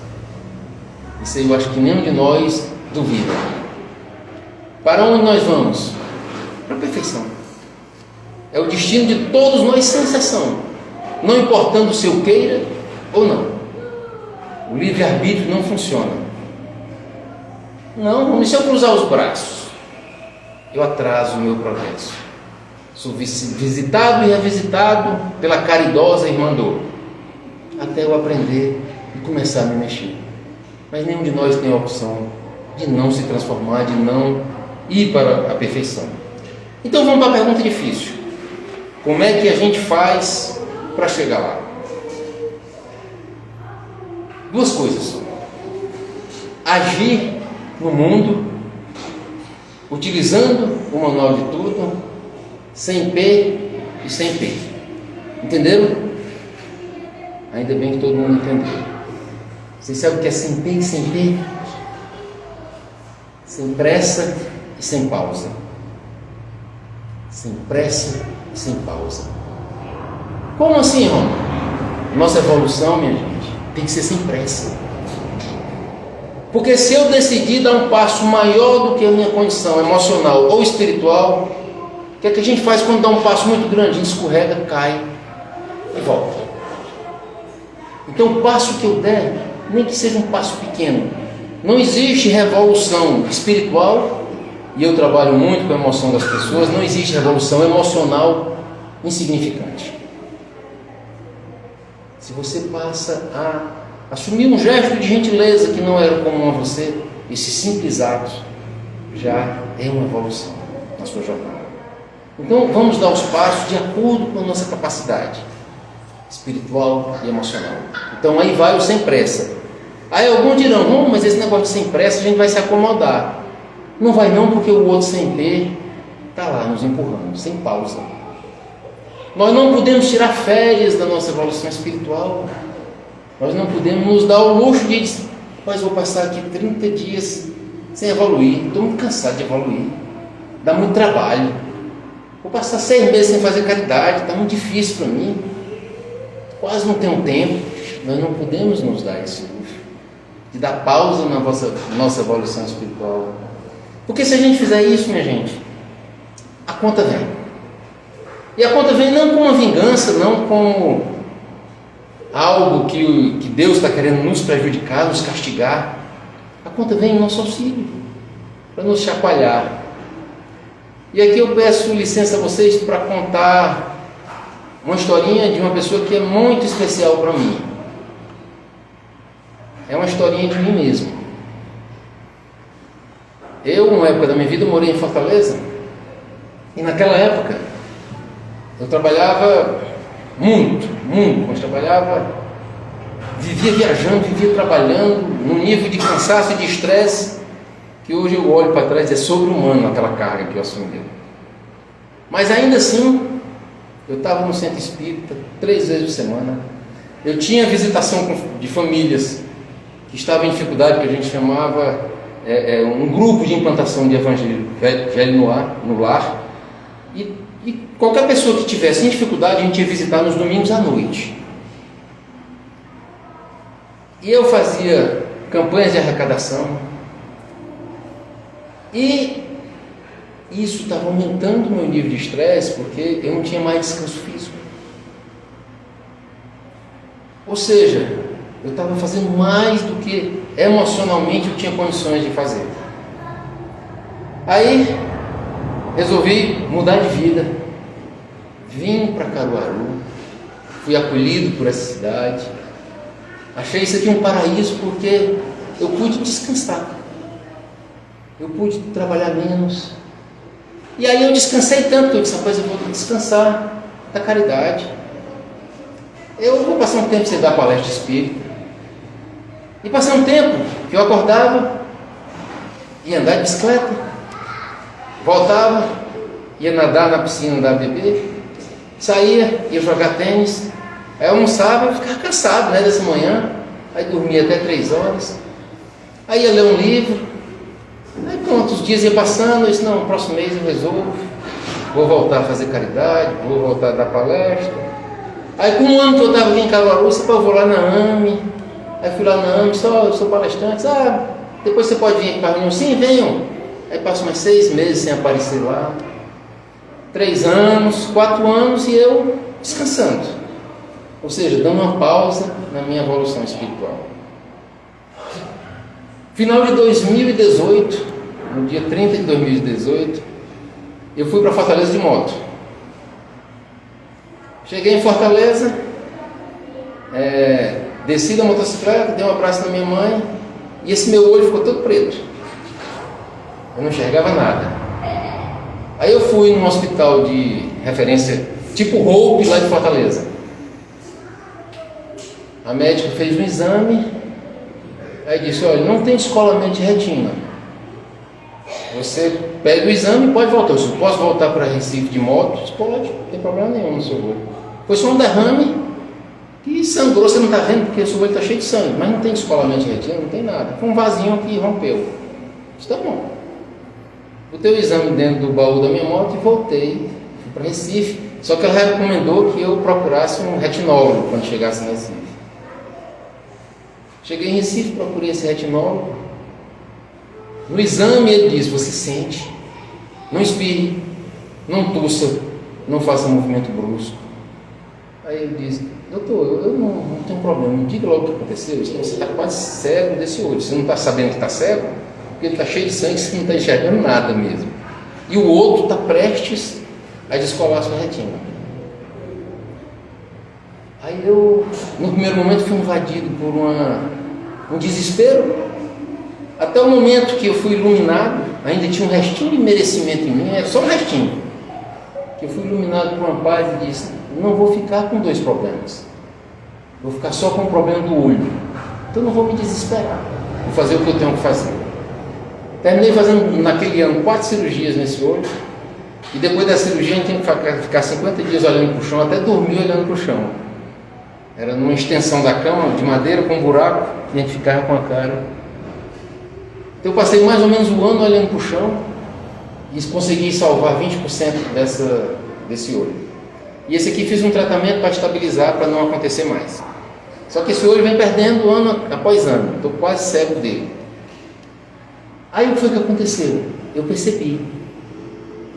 Isso aí eu acho que nenhum de nós duvida. Para onde nós vamos? Para a perfeição. É o destino de todos nós, sem exceção, não importando se eu queira ou não. O livre-arbítrio não funciona. Não, e se eu cruzar os braços? Eu atraso o meu progresso. Sou visitado e revisitado pela caridosa irmã Dor, até eu aprender e começar a me mexer. Mas nenhum de nós tem a opção de não se transformar, de não ir para a perfeição. Então vamos para a pergunta difícil: como é que a gente faz para chegar lá? 2 coisas: agir no mundo, utilizando o manual de tudo, sem P e sem P. Entenderam? Ainda bem que todo mundo entendeu. Vocês sabem o que é sem P e sem P? Sem pressa e sem pausa. sem pressa e sem pausa. Como assim, irmão? Nossa evolução, minha gente, tem que ser sem pressa. Porque se eu decidir dar um passo maior do que a minha condição emocional ou espiritual, o que é que a gente faz quando dá um passo muito grande? A gente escorrega, cai e volta. Então o passo que eu der, nem que seja um passo pequeno, não existe revolução espiritual, e eu trabalho muito com a emoção das pessoas, não existe revolução emocional insignificante. Se você passa a assumir um gesto de gentileza que não era comum a você, esse simples ato já é uma evolução na sua jornada. Então vamos dar os passos de acordo com a nossa capacidade espiritual e emocional. Então aí vai o sem pressa. Aí alguns dirão, não, mas esse negócio de sem pressa a gente vai se acomodar. Não vai não, porque o outro sem ter está lá nos empurrando, sem pausa. Nós não podemos tirar férias da nossa evolução espiritual. Nós não podemos nos dar o luxo de dizer, mas vou passar aqui 30 dias sem evoluir. Estou muito cansado de evoluir. Dá muito trabalho. Vou passar 6 meses sem fazer caridade. Está muito difícil para mim. Quase não tenho tempo. Nós não podemos nos dar esse luxo de dar pausa na nossa evolução espiritual. Porque se a gente fizer isso, minha gente, a conta vem. E a conta vem não como uma vingança, não como algo que Deus está querendo nos prejudicar, nos castigar. A conta vem em nosso auxílio, para nos chacoalhar. E aqui eu peço licença a vocês para contar uma historinha de uma pessoa que é muito especial para mim. É uma historinha de mim mesmo. Eu, numa época da minha vida, morei em Fortaleza. E naquela época, eu trabalhava muito, mas trabalhava, vivia viajando, vivia trabalhando, num nível de cansaço e de estresse, que hoje eu olho para trás, é sobre-humano aquela carga que eu assumi. Mas ainda assim, eu estava no centro espírita 3 vezes por semana. Eu tinha visitação de famílias que estavam em dificuldade, que a gente chamava um grupo de implantação de evangelho no lar. E qualquer pessoa que tivesse em dificuldade, a gente ia visitar nos domingos à noite. E eu fazia campanhas de arrecadação. E isso estava aumentando o meu nível de estresse, porque eu não tinha mais descanso físico. Ou seja, eu estava fazendo mais do que emocionalmente eu tinha condições de fazer. Aí resolvi mudar de vida. Vim para Caruaru, fui acolhido por essa cidade. Achei isso aqui um paraíso porque eu pude descansar. Eu pude trabalhar menos. E aí eu descansei tanto que eu disse, rapaz, eu vou descansar da caridade. Eu vou passar um tempo sem dar palestra espírita. E passei um tempo que eu acordava, ia andar de bicicleta, voltava, ia nadar na piscina da bebê, saía, ia jogar tênis, aí eu almoçava, eu ficava cansado, né, dessa manhã, aí dormia até 3 horas, aí ia ler um livro, aí pronto, os dias iam passando, eu disse, não, no próximo mês eu resolvo, vou voltar a fazer caridade, vou voltar a dar palestra. Aí com um ano que eu estava aqui em Caruaru, eu vou lá na AME. Aí fui lá na AME, eu sou palestrante, depois você pode vir aqui para a reunião? Sim, venham. Aí passo mais 6 meses sem aparecer lá, 3 anos, 4 anos e eu descansando, ou seja, dando uma pausa na minha evolução espiritual. Final de 2018, no dia 30 de 2018, eu fui para Fortaleza de moto. Cheguei em Fortaleza, desci da motocicleta, dei um abraço na minha mãe e esse meu olho ficou todo preto. Eu não enxergava nada. Aí eu fui num hospital de referência tipo Hope lá de Fortaleza. A médica fez um exame, aí disse, olha, não tem descolamento de retina. Você pega o exame e pode voltar. Eu posso voltar para Recife de moto? Disse, pode, não tem problema nenhum no seu olho. Foi só um derrame que sangrou, você não está vendo porque o seu olho está cheio de sangue, mas não tem descolamento de retina, não tem nada. Foi um vasinho que rompeu. Disse, tá bom. Botei o exame dentro do baú da minha moto e voltei fui para Recife, só que ela recomendou que eu procurasse um retinólogo quando chegasse em Recife. Cheguei em Recife, procurei esse retinólogo. No exame ele disse: você sente, não espirre, não tussa, não faça movimento brusco. Aí ele disse: doutor, eu não tenho problema, me diga logo o que aconteceu. Você está quase cego desse olho, você não está sabendo que está cego, porque ele está cheio de sangue, você não está enxergando nada mesmo. E o outro está prestes a descolar a sua retina. Aí eu, no primeiro momento, fui invadido por um desespero, até o momento que eu fui iluminado. Ainda tinha um restinho de merecimento em mim, era só um restinho, que eu fui iluminado por uma paz e disse: não vou ficar com 2 problemas, vou ficar só com o problema do olho, então não vou me desesperar, vou fazer o que eu tenho que fazer. Terminei fazendo naquele ano 4 cirurgias nesse olho, e depois da cirurgia a gente tem que ficar 50 dias olhando para o chão, até dormir olhando para o chão. Era numa extensão da cama de madeira com um buraco, e a gente ficava com a cara. Então eu passei mais ou menos um ano olhando para o chão e consegui salvar 20% desse olho. E esse aqui fiz um tratamento para estabilizar, para não acontecer mais. Só que esse olho vem perdendo ano após ano, estou quase cego dele. Aí o que foi que aconteceu? Eu percebi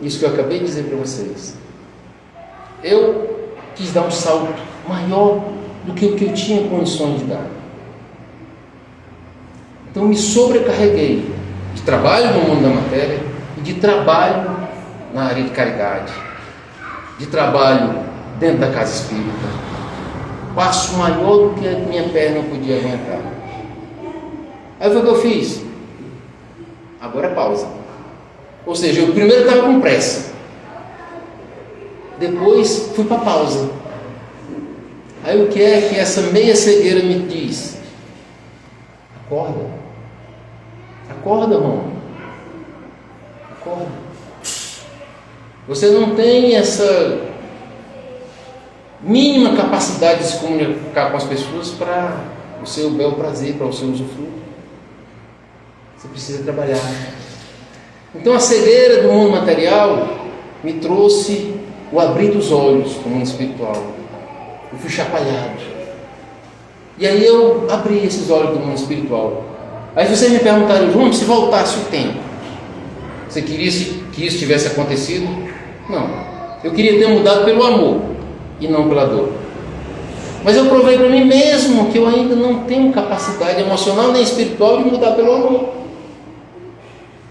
isso que eu acabei de dizer para vocês. Eu quis dar um salto maior do que o que eu tinha condições de dar. Então me sobrecarreguei de trabalho no mundo da matéria e de trabalho na área de caridade, de trabalho dentro da casa espírita. Passo maior do que a minha perna podia aguentar. Aí foi o que eu fiz. Agora é pausa. Ou seja, eu primeiro estava com pressa, depois fui para pausa. Aí o que é que essa meia cegueira me diz? Acorda. Acorda, irmão. Acorda. Você não tem essa mínima capacidade de se comunicar com as pessoas para o seu bel prazer, para o seu usufruto. Você precisa trabalhar. Então a cegueira do mundo material me trouxe o abrir dos olhos do mundo espiritual. Eu fui chacoalhado. E aí eu abri esses olhos do mundo espiritual. Aí vocês me perguntaram: João, se voltasse o tempo, você queria que isso tivesse acontecido? Não. Eu queria ter mudado pelo amor e não pela dor. Mas eu provei para mim mesmo que eu ainda não tenho capacidade emocional nem espiritual de mudar pelo amor.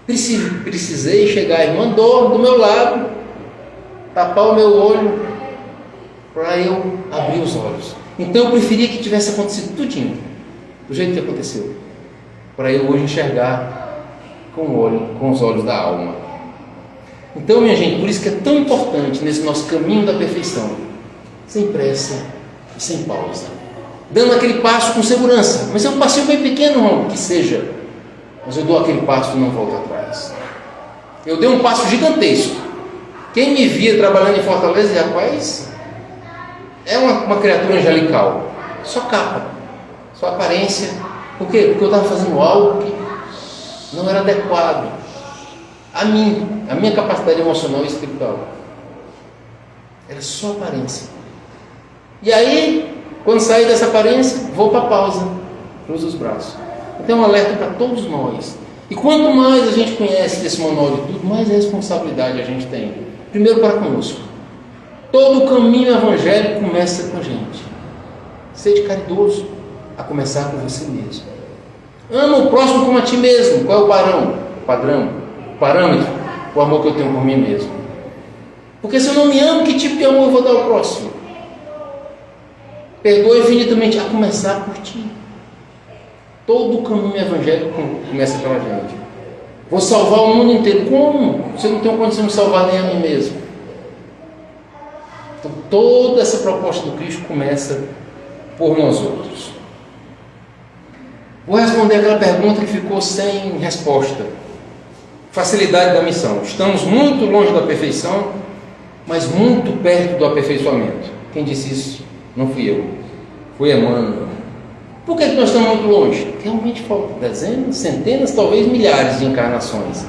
Precisei chegar a irmã Dor do meu lado, tapar o meu olho, para eu abrir os olhos. Então eu preferia que tivesse acontecido tudinho, do jeito que aconteceu, para eu hoje enxergar com os olhos da alma. Então, minha gente, por isso que é tão importante nesse nosso caminho da perfeição, sem pressa e sem pausa, dando aquele passo com segurança. Mas é um passinho bem pequeno, irmão, que seja, mas eu dou aquele passo e não volto atrás. Eu dei um passo gigantesco. Quem me via trabalhando em Fortaleza, rapaz, é uma criatura angelical, só capa, só aparência. Por quê? Porque eu estava fazendo algo que não era adequado a minha capacidade emocional e espiritual. Era só aparência. E aí, quando saí dessa aparência, vou para a pausa, cruzo os braços. Então é um alerta para todos nós. E quanto mais a gente conhece desse manual de tudo, mais responsabilidade a gente tem. Primeiro para conosco. Todo o caminho evangélico começa com a gente. Seja caridoso, a começar com você mesmo. Ama o próximo como a ti mesmo. Qual é o parâmetro? O amor que eu tenho por mim mesmo. Porque se eu não me amo, que tipo de amor eu vou dar ao próximo? Perdoa infinitamente, a começar por ti. Todo o caminho evangélico começa pela gente. Vou salvar o mundo inteiro. Como? Você não tem condição de salvar nem a mim mesmo. Então toda essa proposta do Cristo começa por nós outros. Vou responder aquela pergunta que ficou sem resposta. Facilidade da missão. Estamos muito longe da perfeição, mas muito perto do aperfeiçoamento. Quem disse isso? Não fui eu. Foi Emmanuel. Por que nós estamos muito longe? Realmente falta dezenas, centenas, talvez milhares de encarnações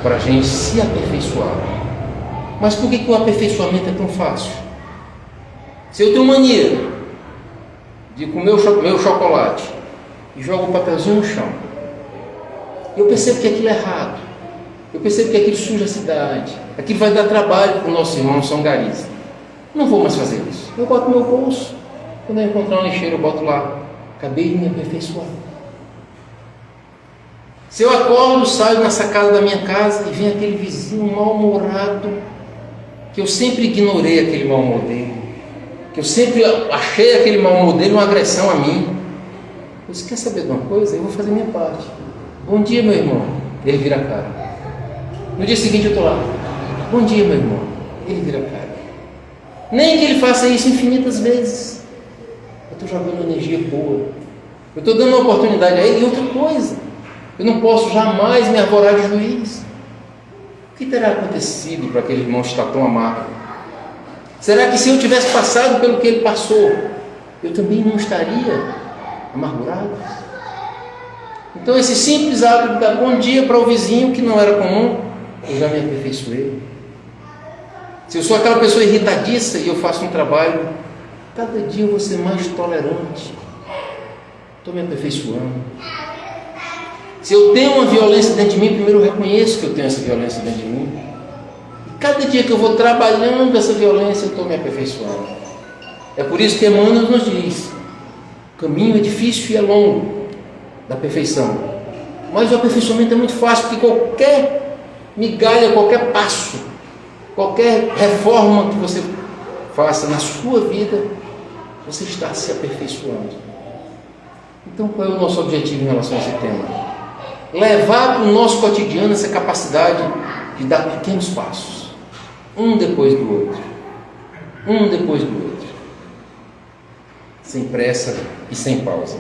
para a gente se aperfeiçoar. Mas por que o aperfeiçoamento é tão fácil? Se eu tenho mania de comer meu chocolate e jogo o papelzinho no chão, eu percebo que aquilo é errado, eu percebo que aquilo suja a cidade, aquilo vai dar trabalho para o nosso irmão São Garis. Não vou mais fazer isso. Eu boto no meu bolso, quando eu encontrar uma lixeira eu boto lá. Acabei de me aperfeiçoar. Se eu acordo, saio na sacada da minha casa e vem aquele vizinho mal-humorado, que eu sempre ignorei aquele mau humor dele, que eu sempre achei aquele mau humor dele uma agressão a mim. Eu disse, quer saber de uma coisa? Eu vou fazer minha parte. Bom dia, meu irmão. Ele vira a cara. No dia seguinte eu estou lá. Bom dia, meu irmão. Ele vira a cara. Nem que ele faça isso infinitas vezes. Eu estou jogando energia boa. Eu estou dando uma oportunidade a ele. E outra coisa, eu não posso jamais me arvorar de juiz. O que terá acontecido para aquele irmão estar tão amargo? Será que se eu tivesse passado pelo que ele passou, eu também não estaria amargurado? Então esse simples ato de dar bom dia para o vizinho, que não era comum, eu já me aperfeiçoei. Se eu sou aquela pessoa irritadiça e eu faço um trabalho, cada dia eu vou ser mais tolerante. Estou me aperfeiçoando. Se eu tenho uma violência dentro de mim, primeiro eu reconheço que eu tenho essa violência dentro de mim. E cada dia que eu vou trabalhando essa violência, eu estou me aperfeiçoando. É por isso que Emmanuel nos diz, o caminho é difícil e é longo da perfeição. Mas o aperfeiçoamento é muito fácil, porque qualquer migalha, qualquer passo, qualquer reforma que você faça na sua vida, você está se aperfeiçoando. Então qual é o nosso objetivo em relação a esse tema? Levar para o nosso cotidiano essa capacidade de dar pequenos passos, um depois do outro, um depois do outro, sem pressa e sem pausa.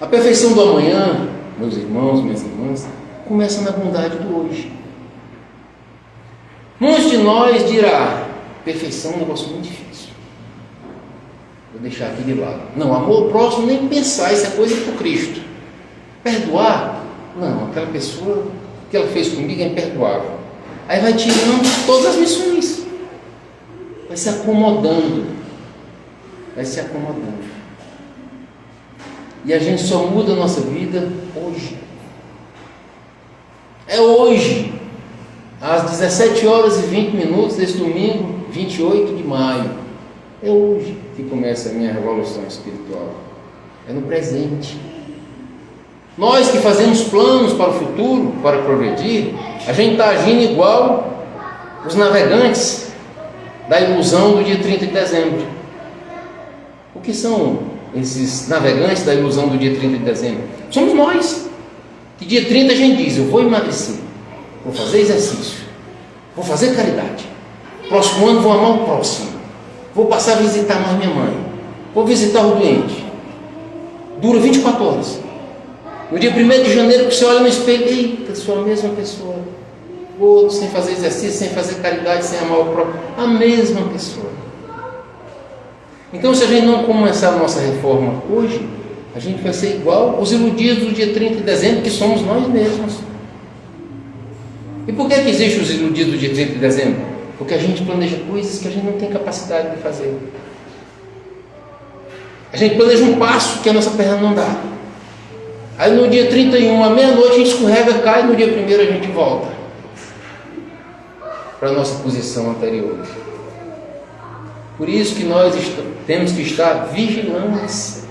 A perfeição do amanhã, meus irmãos, minhas irmãs, começa na bondade do hoje. Muitos de nós dirá, perfeição é um negócio muito difícil. Vou deixar aqui de lado. Não, amor ao próximo, nem pensar, isso é coisa para o Cristo. Perdoar? Não, aquela pessoa, o que ela fez comigo é imperdoável. Aí vai tirando todas as missões. Vai se acomodando. Vai se acomodando. E a gente só muda a nossa vida hoje. É hoje, às 17 horas e 20 minutos desse domingo, 28 de maio. É hoje que começa a minha revolução espiritual. É no presente. Nós que fazemos planos para o futuro, para progredir, a gente está agindo igual os navegantes da ilusão do dia 30 de dezembro. O que são esses navegantes da ilusão do dia 30 de dezembro? Somos nós. Que dia 30 a gente diz, eu vou emagrecer, vou fazer exercício, vou fazer caridade, próximo ano vou amar o próximo, vou passar a visitar mais minha mãe, vou visitar o doente. Dura 24 horas. No dia 1º de janeiro, que você olha no espelho, eita, sou a mesma pessoa. O outro sem fazer exercício, sem fazer caridade, sem amar o próprio, a mesma pessoa. Então, se a gente não começar a nossa reforma hoje, a gente vai ser igual os iludidos do dia 30 de dezembro, que somos nós mesmos. E por que existem os iludidos do dia 30 de dezembro? Porque a gente planeja coisas que a gente não tem capacidade de fazer. A gente planeja um passo que a nossa perna não dá. Aí no dia 31, à meia-noite, a gente escorrega, cai, e no dia 1º a gente volta para a nossa posição anterior. Por isso que nós temos que estar vigilantes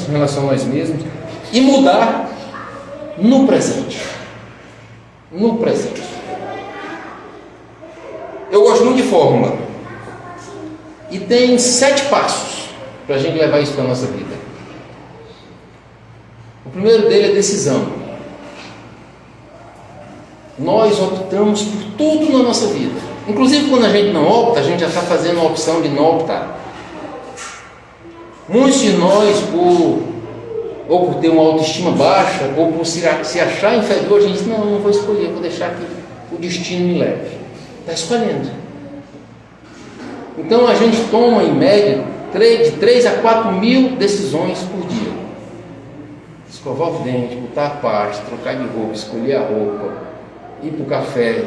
com relação a nós mesmos e mudar no presente. No presente. Eu gosto muito de fórmula. E tem 7 passos para a gente levar isso para a nossa vida. O primeiro dele é decisão. Nós optamos por tudo na nossa vida. Inclusive quando a gente não opta, a gente já está fazendo a opção de não optar. Muitos de nós, ou por ter uma autoestima baixa, ou por se achar inferior, a gente diz, não vou escolher, vou deixar que o destino me leve. Está escolhendo. Então a gente toma em média de 3 a 4 mil decisões por dia. escovar o dente, botar a pasta, trocar de roupa, escolher a roupa, ir para o café,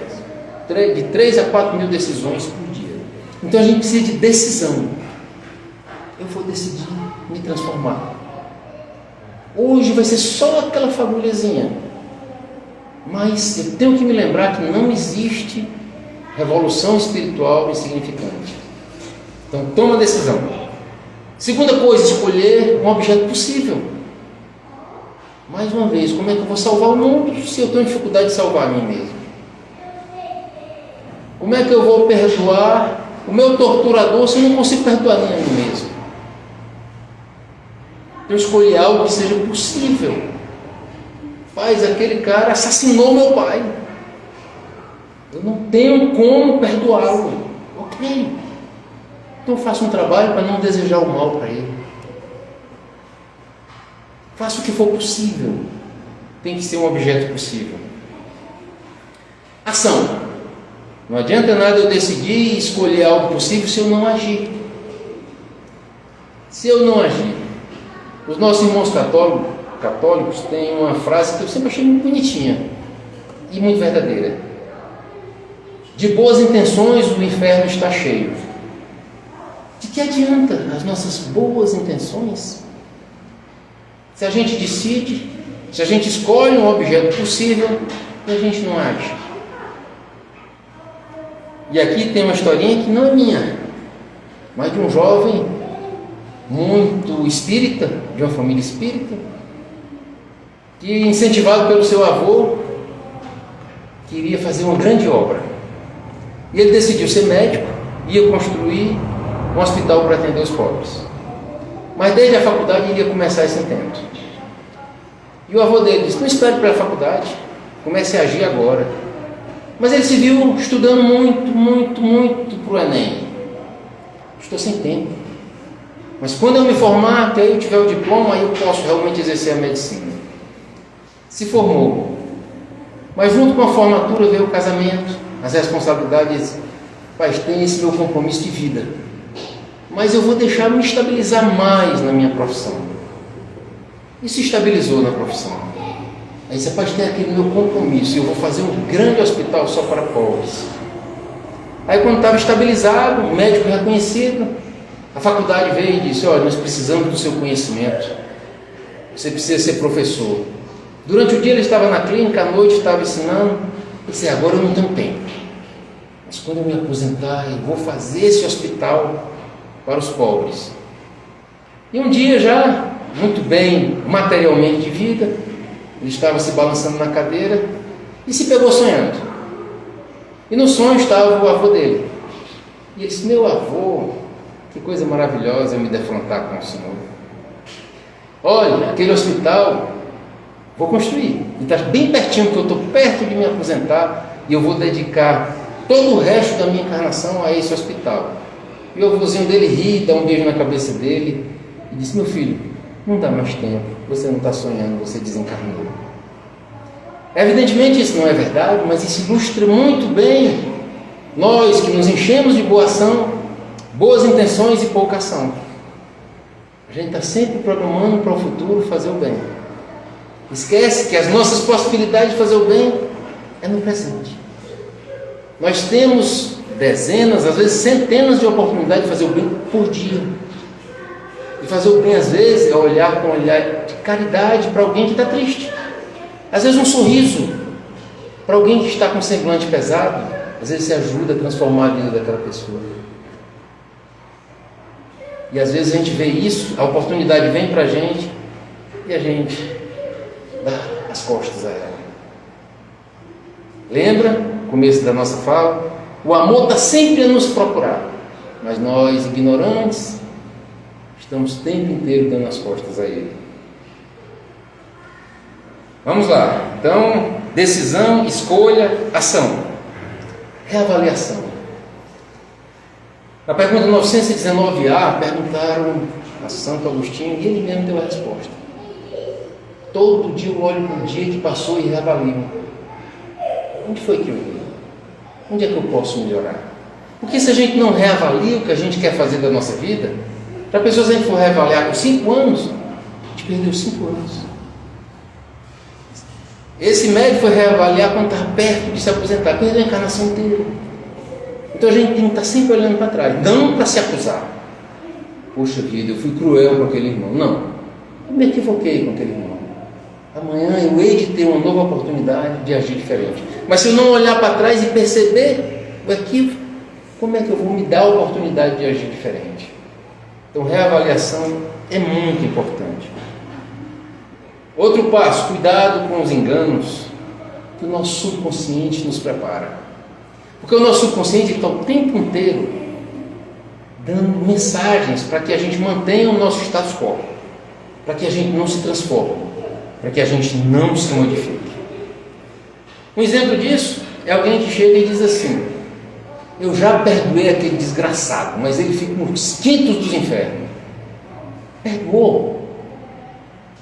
de 3 a 4 mil decisões por dia. Então a gente precisa de decisão. Eu vou decidir me transformar. Hoje vai ser só aquela fagulhazinha, mas eu tenho que me lembrar que não existe revolução espiritual insignificante. Então toma a decisão. Segunda coisa, escolher um objeto possível. Mais uma vez, como é que eu vou salvar o mundo se eu tenho dificuldade de salvar a mim mesmo? Como é que eu vou perdoar o meu torturador se eu não consigo perdoar nem a mim mesmo? Eu escolhi algo que seja possível. Mas aquele cara assassinou meu pai. Eu não tenho como perdoá-lo. Ok. Então eu faço um trabalho para não desejar o mal para ele. Faça o que for possível. Tem que ser um objeto possível. Ação. Não adianta nada eu decidir escolher algo possível se eu não agir. Se eu não agir. Os nossos irmãos católicos têm uma frase que eu sempre achei muito bonitinha e muito verdadeira. De boas intenções o inferno está cheio. De que adianta as nossas boas intenções? Se a gente decide, se a gente escolhe um objeto possível e a gente não age. E aqui tem uma historinha que não é minha, mas de um jovem muito espírita, de uma família espírita, que, incentivado pelo seu avô, queria fazer uma grande obra. E ele decidiu ser médico, ia construir um hospital para atender os pobres. Mas desde a faculdade iria começar esse intento. E o avô dele disse: não espere para a faculdade, comece a agir agora. Mas ele se viu estudando muito para o Enem. Estou sem tempo. Mas quando eu me formar, que aí eu tiver o diploma, aí eu posso realmente exercer a medicina. Se formou. Mas junto com a formatura veio o casamento, as responsabilidades. Pai, tem esse meu compromisso de vida. Mas eu vou deixar me estabilizar mais na minha profissão. E se estabilizou na profissão. Aí você pode ter aquele meu compromisso, eu vou fazer um grande hospital só para pobres. Aí quando estava estabilizado, um médico reconhecido, a faculdade veio e disse: olha, nós precisamos do seu conhecimento, você precisa ser professor. Durante o dia ele estava na clínica, à noite estava ensinando. E disse: agora eu não tenho tempo, mas quando eu me aposentar eu vou fazer esse hospital para os pobres. E um dia, já muito bem materialmente de vida, ele estava se balançando na cadeira e se pegou sonhando. E no sonho estava o avô dele. E ele disse: meu avô, que coisa maravilhosa eu me defrontar com o Senhor. Olha, aquele hospital vou construir. E está bem pertinho, porque eu estou perto de me aposentar e eu vou dedicar todo o resto da minha encarnação a esse hospital. E o avôzinho dele ri, dá um beijo na cabeça dele e disse: meu filho, não dá mais tempo, você não está sonhando, você desencarnou. Evidentemente isso não é verdade, mas isso ilustra muito bem nós que nos enchemos de boa ação, boas intenções e pouca ação. A gente está sempre programando para o futuro fazer o bem. Esquece que as nossas possibilidades de fazer o bem é no presente. Nós temos dezenas, às vezes centenas de oportunidades de fazer o bem por dia. E fazer o bem, às vezes, é olhar com um olhar de caridade para alguém que está triste. Às vezes um sorriso para alguém que está com semblante pesado, às vezes se ajuda a transformar a vida daquela pessoa. E às vezes a gente vê isso, a oportunidade vem para a gente e a gente dá as costas a ela. Lembra, começo da nossa fala, o amor está sempre a nos procurar, mas nós, ignorantes, estamos o tempo inteiro dando as costas a ele. Vamos lá. Então, decisão, escolha, ação. Reavaliação. Na pergunta 919A, perguntaram a Santo Agostinho e ele mesmo deu a resposta. Todo dia eu olho para o dia que passou e reavalio. Onde foi que eu errei? Onde é que eu posso melhorar? Porque se a gente não reavalia o que a gente quer fazer da nossa vida, já pensou se a gente for reavaliar por 5 anos, a gente perdeu 5 anos. Esse médico foi reavaliar quando estava perto de se aposentar, perdeu a encarnação inteira. Então a gente tem que estar sempre olhando para trás, não para se acusar. Poxa vida, eu fui cruel com aquele irmão. Não, eu me equivoquei com aquele irmão. Amanhã eu hei de ter uma nova oportunidade de agir diferente. Mas se eu não olhar para trás e perceber o equívoco, como é que eu vou me dar a oportunidade de agir diferente? Então, reavaliação é muito importante. Outro passo, cuidado com os enganos que o nosso subconsciente nos prepara. Porque o nosso subconsciente está o tempo inteiro dando mensagens para que a gente mantenha o nosso status quo, para que a gente não se transforme, para que a gente não se modifique. Um exemplo disso é alguém que chega e diz assim: eu já perdoei aquele desgraçado, mas ele fica nos quintos dos infernos. Perdoou.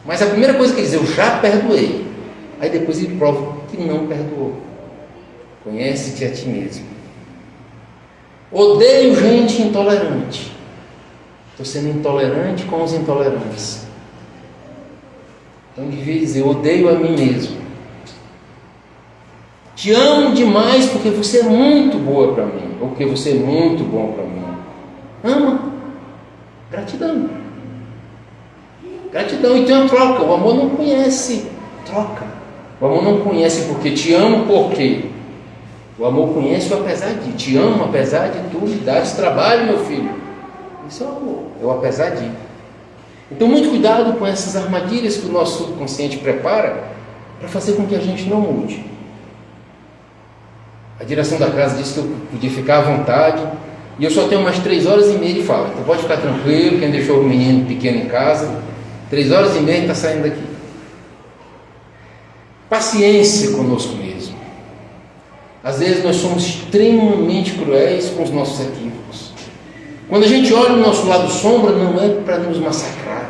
Mas a primeira coisa que ele diz, eu já perdoei. Aí depois ele prova que não perdoou. Conhece-te a ti mesmo. Odeio gente intolerante. Estou sendo intolerante com os intolerantes. Então devia dizer, odeio a mim mesmo. Te amo demais porque você é muito boa para mim, ou porque você é muito bom para mim. Ama. Gratidão. Gratidão. E tem uma troca. O amor não conhece troca. O amor não conhece porque te amo porque. O amor conhece o apesar de. Te amo apesar de tu me dares trabalho, meu filho. Isso é o amor. É o apesar de. Então, muito cuidado com essas armadilhas que o nosso subconsciente prepara para fazer com que a gente não mude. A direção da casa disse que eu podia ficar à vontade e eu só tenho umas 3 horas e meia de fala. Então pode ficar tranquilo, quem deixou o menino pequeno em casa, 3 horas e meia está saindo daqui. Paciência conosco mesmo. Às vezes nós somos extremamente cruéis com os nossos equívocos. Quando a gente olha o nosso lado sombra, não é para nos massacrar,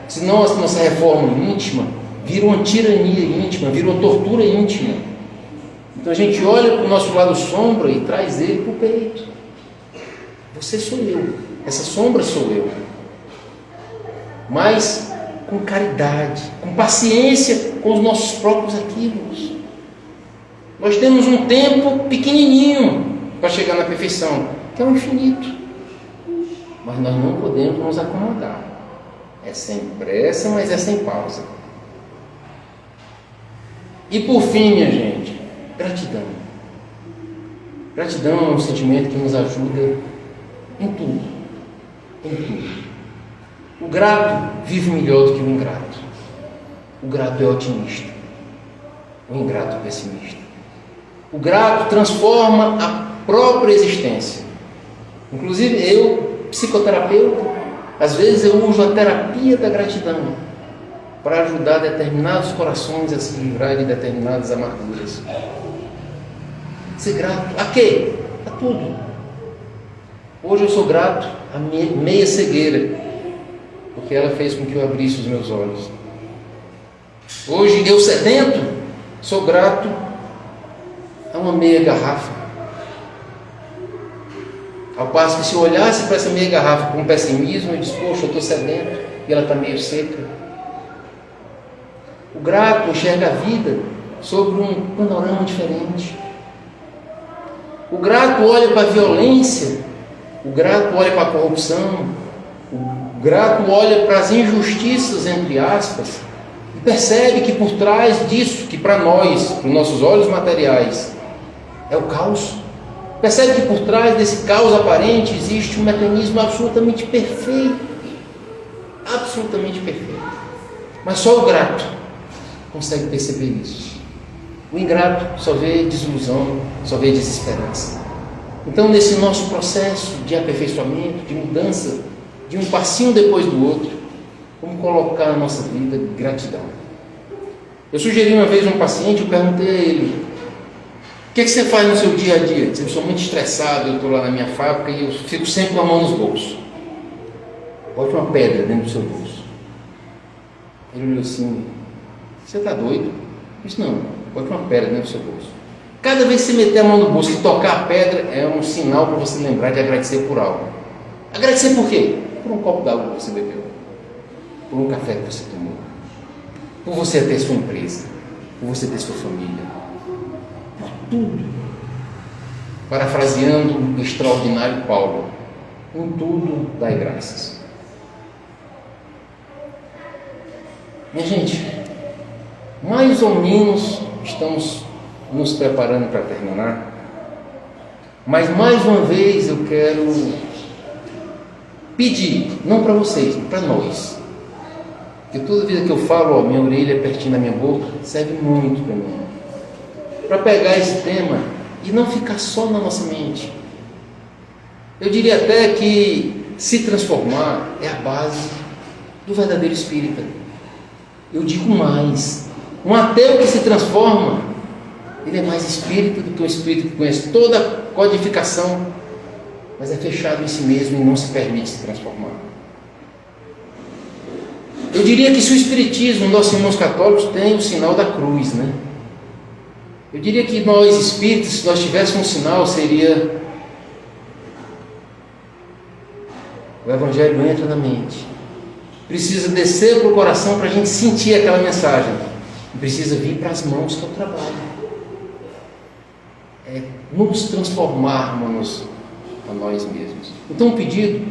senão a nossa reforma íntima vira uma tirania íntima, vira uma tortura íntima. Então a gente olha para o nosso lado sombra e traz ele para o peito. Você sou eu, essa sombra sou eu. Mas com caridade, com paciência com os nossos próprios equívocos. Nós temos um tempo pequenininho para chegar na perfeição, que é o infinito. Mas nós não podemos nos acomodar. É sem pressa, mas é sem pausa. E por fim, minha gente, gratidão. Gratidão é um sentimento que nos ajuda em tudo. Em tudo. O grato vive melhor do que o ingrato. O grato é otimista. O ingrato é pessimista. O grato transforma a própria existência. Inclusive eu, psicoterapeuta, às vezes eu uso a terapia da gratidão para ajudar determinados corações a se livrar de determinadas amarguras. Ser grato a quê? A tudo. Hoje eu sou grato à minha meia cegueira, porque ela fez com que eu abrisse os meus olhos. Hoje eu sedento, sou grato a uma meia garrafa. Ao passo que se eu olhasse para essa meia garrafa com pessimismo, eu disse, poxa, eu estou sedento e ela está meio seca. O grato enxerga a vida sobre um panorama diferente. O grato olha para a violência, o grato olha para a corrupção, o grato olha para as injustiças, entre aspas, e percebe que por trás disso, que para nós, para os nossos olhos materiais, é o caos. Percebe que por trás desse caos aparente existe um mecanismo absolutamente perfeito. Absolutamente perfeito. Mas só o grato consegue perceber isso. O ingrato só vê desilusão, só vê desesperança. Então, nesse nosso processo de aperfeiçoamento, de mudança, de um passinho depois do outro, vamos colocar na nossa vida gratidão. Eu sugeri uma vez a um paciente, eu perguntei a ele, o que você faz no seu dia a dia? Eu sou muito estressado, eu estou lá na minha fábrica e eu fico sempre com a mão nos bolsos. Bote uma pedra dentro do seu bolso. Ele olhou assim, você está doido? Eu disse, não, bote uma pedra dentro do seu bolso. Cada vez que você meter a mão no bolso e tocar a pedra, é um sinal para você lembrar de agradecer por algo. Agradecer por quê? Por um copo d'água que você bebeu, por um café que você tomou, por você ter sua empresa, por você ter sua família, por tudo. Parafraseando o extraordinário Paulo, em tudo dai graças. Minha gente, mais ou menos estamos nos preparando para terminar, mas mais uma vez eu quero pedir, não para vocês, para nós, porque toda vida que eu falo, minha orelha pertinho da minha boca, serve muito para mim, para pegar esse tema e não ficar só na nossa mente. Eu diria até que se transformar é a base do verdadeiro espírita. Eu digo mais, um ateu que se transforma, ele é mais espírita do que um espírito que conhece toda a codificação, mas é fechado em si mesmo e não se permite se transformar. Eu diria que se o espiritismo, nossos irmãos católicos, tem o sinal da cruz, né? Eu diria que nós espíritas, se nós tivéssemos um sinal, seria: o Evangelho entra na mente, precisa descer para o coração para a gente sentir aquela mensagem, e precisa vir para as mãos, que é o trabalho. É nos transformarmos a nós mesmos. Então, um pedido,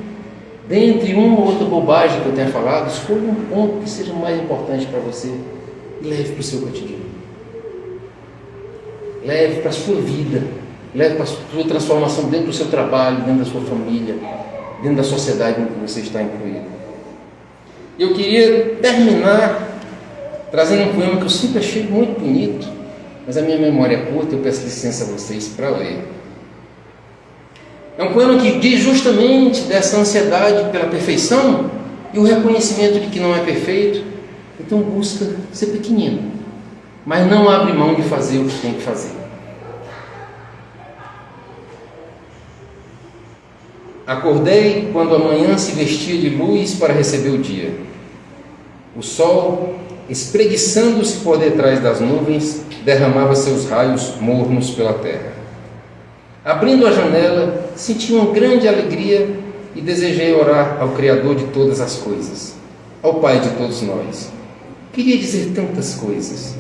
dentre uma ou outra bobagem que eu tenha falado, escolha um ponto que seja mais importante para você e leve para o seu cotidiano. Leve para a sua vida, leve para a sua transformação dentro do seu trabalho, dentro da sua família, dentro da sociedade em que você está incluído. Eu queria terminar trazendo um poema que eu sempre achei muito bonito, mas a minha memória é curta, eu peço licença a vocês para ler. É um poema que diz justamente dessa ansiedade pela perfeição e o reconhecimento de que não é perfeito. Então busca ser pequenino, mas não abre mão de fazer o que tem que fazer. Acordei quando a manhã se vestia de luz para receber o dia. O sol, espreguiçando-se por detrás das nuvens, derramava seus raios mornos pela terra. Abrindo a janela, senti uma grande alegria e desejei orar ao Criador de todas as coisas, ao Pai de todos nós. Queria dizer tantas coisas,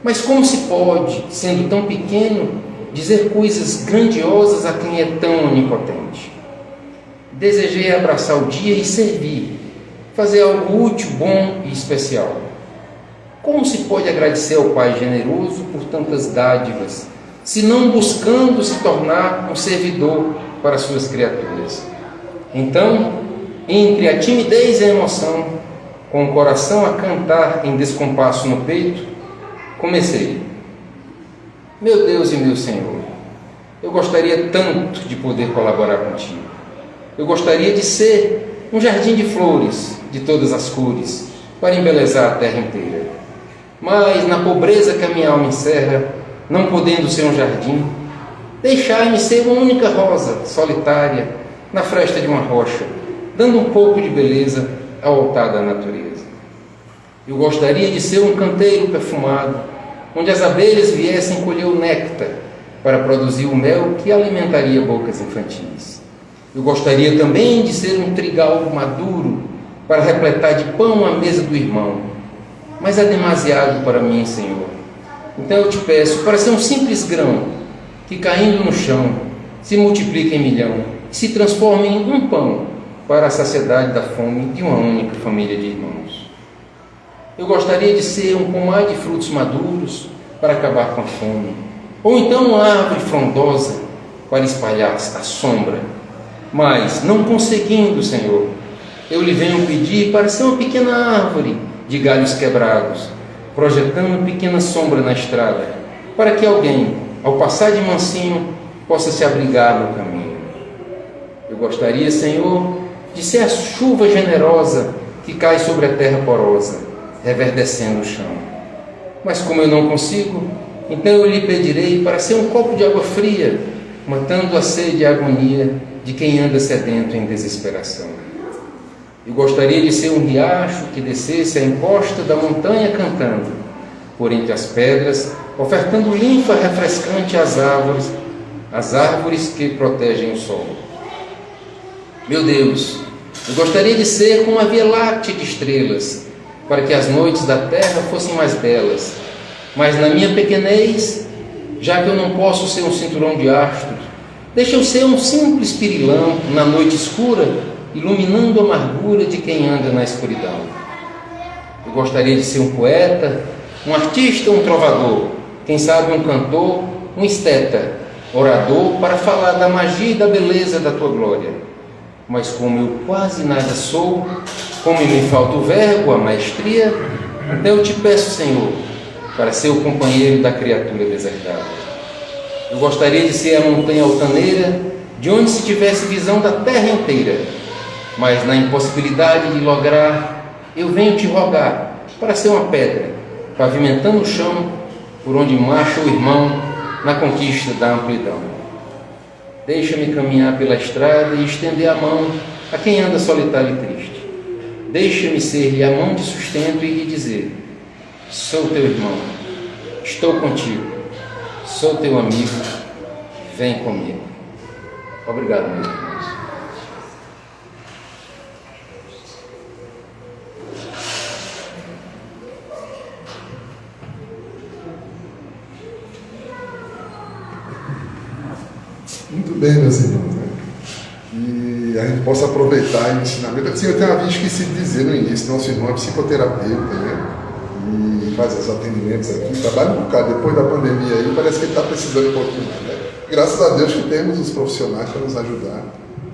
mas como se pode, sendo tão pequeno, dizer coisas grandiosas a quem é tão onipotente? Desejei abraçar o dia e servir, fazer algo útil, bom e especial. Como se pode agradecer ao Pai generoso por tantas dádivas, se não buscando se tornar um servidor para suas criaturas? Então, entre a timidez e a emoção, com o coração a cantar em descompasso no peito, comecei: meu Deus e meu Senhor, eu gostaria tanto de poder colaborar contigo. Eu gostaria de ser um jardim de flores de todas as cores para embelezar a terra inteira. Mas na pobreza que a minha alma encerra, não podendo ser um jardim, deixai-me ser uma única rosa solitária na fresta de uma rocha, dando um pouco de beleza ao altar da natureza. Eu gostaria de ser um canteiro perfumado, onde as abelhas viessem colher o néctar para produzir o mel que alimentaria bocas infantis. Eu gostaria também de ser um trigal maduro para repletar de pão a mesa do irmão, mas é demasiado para mim, Senhor. Então eu te peço para ser um simples grão que, caindo no chão, se multiplica em milhão e se transforma em um pão para a saciedade da fome de uma única família de irmãos. Eu gostaria de ser um pomar de frutos maduros para acabar com a fome, ou então uma árvore frondosa para espalhar a sombra. Mas, não conseguindo, Senhor, eu lhe venho pedir para ser uma pequena árvore de galhos quebrados, projetando uma pequena sombra na estrada, para que alguém, ao passar de mansinho, possa se abrigar no caminho. Eu gostaria, Senhor, de ser a chuva generosa que cai sobre a terra porosa, reverdecendo o chão. Mas como eu não consigo, então eu lhe pedirei para ser um copo de água fria, matando a sede e a agonia de quem anda sedento em desesperação. Eu gostaria de ser um riacho que descesse a encosta da montanha cantando, por entre as pedras, ofertando linfa refrescante às árvores que protegem o sol. Meu Deus, eu gostaria de ser como a Via Láctea de estrelas, para que as noites da terra fossem mais belas, Mas na minha pequenez, já que eu não posso ser um cinturão de astros, deixa eu ser um simples pirilampo na noite escura, iluminando a amargura de quem anda na escuridão. Eu gostaria de ser um poeta, um artista, um trovador, quem sabe um cantor, um esteta, orador, para falar da magia e da beleza da tua glória. Mas como eu quase nada sou, como me falta o verbo, a maestria, então eu te peço, Senhor, para ser o companheiro da criatura deserdada. Eu gostaria de ser a montanha altaneira, de onde se tivesse visão da terra inteira, mas na impossibilidade de lograr, eu venho te rogar para ser uma pedra, pavimentando o chão por onde marcha o irmão na conquista da amplidão. Deixa-me caminhar pela estrada e estender a mão a quem anda solitário e triste. Deixa-me ser-lhe a mão de sustento e lhe dizer: sou teu irmão, estou contigo, sou teu amigo, vem comigo. Obrigado, meus irmãos. Muito bem, meus irmãos, né? E a gente possa aproveitar o ensinamento. Assim, eu tenho esqueci de dizer no início, nosso irmão é psicoterapeuta, né? E faz os atendimentos aqui, trabalha um bocado. Depois da pandemia aí, parece que ele está precisando um pouquinho mais, né? Graças a Deus que temos os profissionais para nos ajudar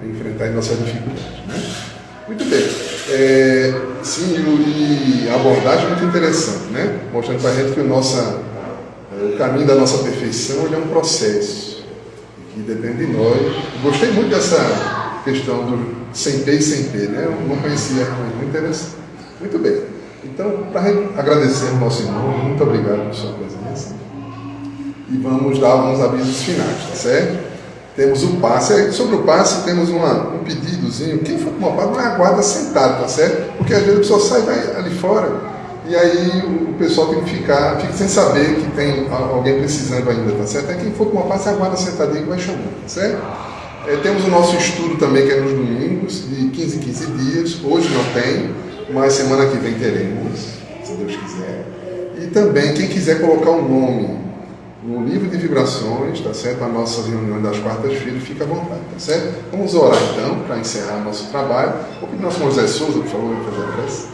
a enfrentar as nossas dificuldades, né? Muito bem. Sim, e a abordagem é muito interessante, né? Mostrando para a gente que o caminho da nossa perfeição ele é um processo que depende de nós. Gostei muito dessa questão do sem P e sem P, né? Eu não conhecia, muito interessante. Muito bem. Então, para agradecer ao nosso irmão, muito obrigado por sua presença. E vamos dar alguns avisos finais, tá certo? Temos o passe. Sobre o passe, temos um pedidozinho. Quem for tomar passe, não é aguarda sentado, tá certo? Porque às vezes a pessoa sai vai ali fora e aí o pessoal tem que fica sem saber que tem alguém precisando ainda, tá certo? Aí quem for tomar passe, aguarda sentadinho que vai chamando, tá certo? Temos o nosso estudo também, que é nos domingos, de 15 em 15 dias. Hoje não tem, mas semana que vem teremos, se Deus quiser. E também, quem quiser colocar o nome no livro de vibrações, tá certo? Para nossas reuniões das quartas-feiras, fica à vontade, tá certo? Vamos orar então, para encerrar nosso trabalho. Vou pedir ao nosso Moisés Souza, por favor, fazer a prece.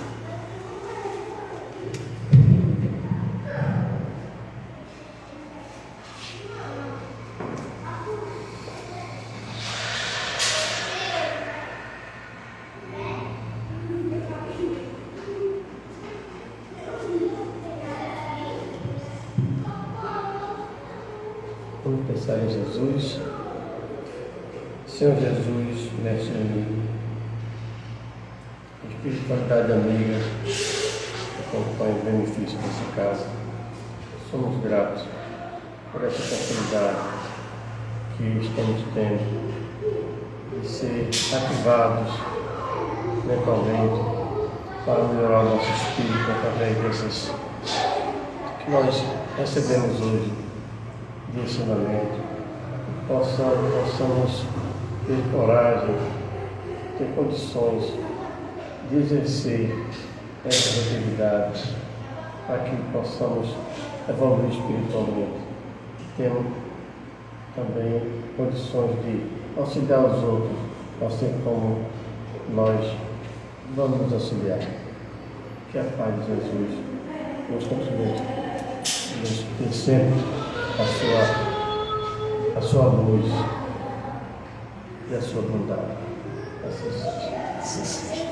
Vamos pensar em Jesus. Senhor Jesus, mestre amigo, espiritualidade amiga, acompanha o benefício dessa casa. Somos gratos por essa oportunidade que estamos tendo de ser ativados mentalmente para melhorar o nosso espírito através dessas que nós recebemos hoje de ensinamento. Possamos ter coragem, ter condições de exercer essas atividades para que possamos evoluir espiritualmente. Temos também condições de auxiliar os outros, assim como nós vamos nos auxiliar. Que a paz de Jesus nos continue, nos dê sempre a sua luz e a sua bondade. Assim seja.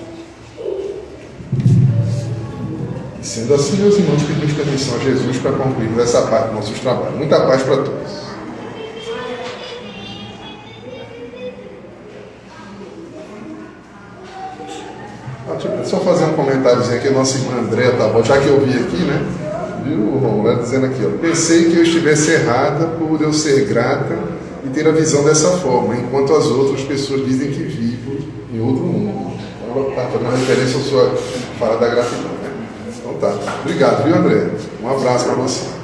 Sendo assim, meus irmãos, pedimos permissão a Jesus para concluir essa parte dos nossos trabalhos. Muita paz para todos. Só fazer um comentáriozinho aqui, a nossa irmã Andréa, tá bom? Já que eu vi aqui, né? Viu, Romulo? Dizendo aqui, ó. Pensei que eu estivesse errada por eu ser grata e ter a visão dessa forma, enquanto as outras pessoas dizem que vivo em outro mundo. Então, tá fazendo uma referência à sua fala da gratidão, né? Então tá. Obrigado, viu, André? Um abraço para você.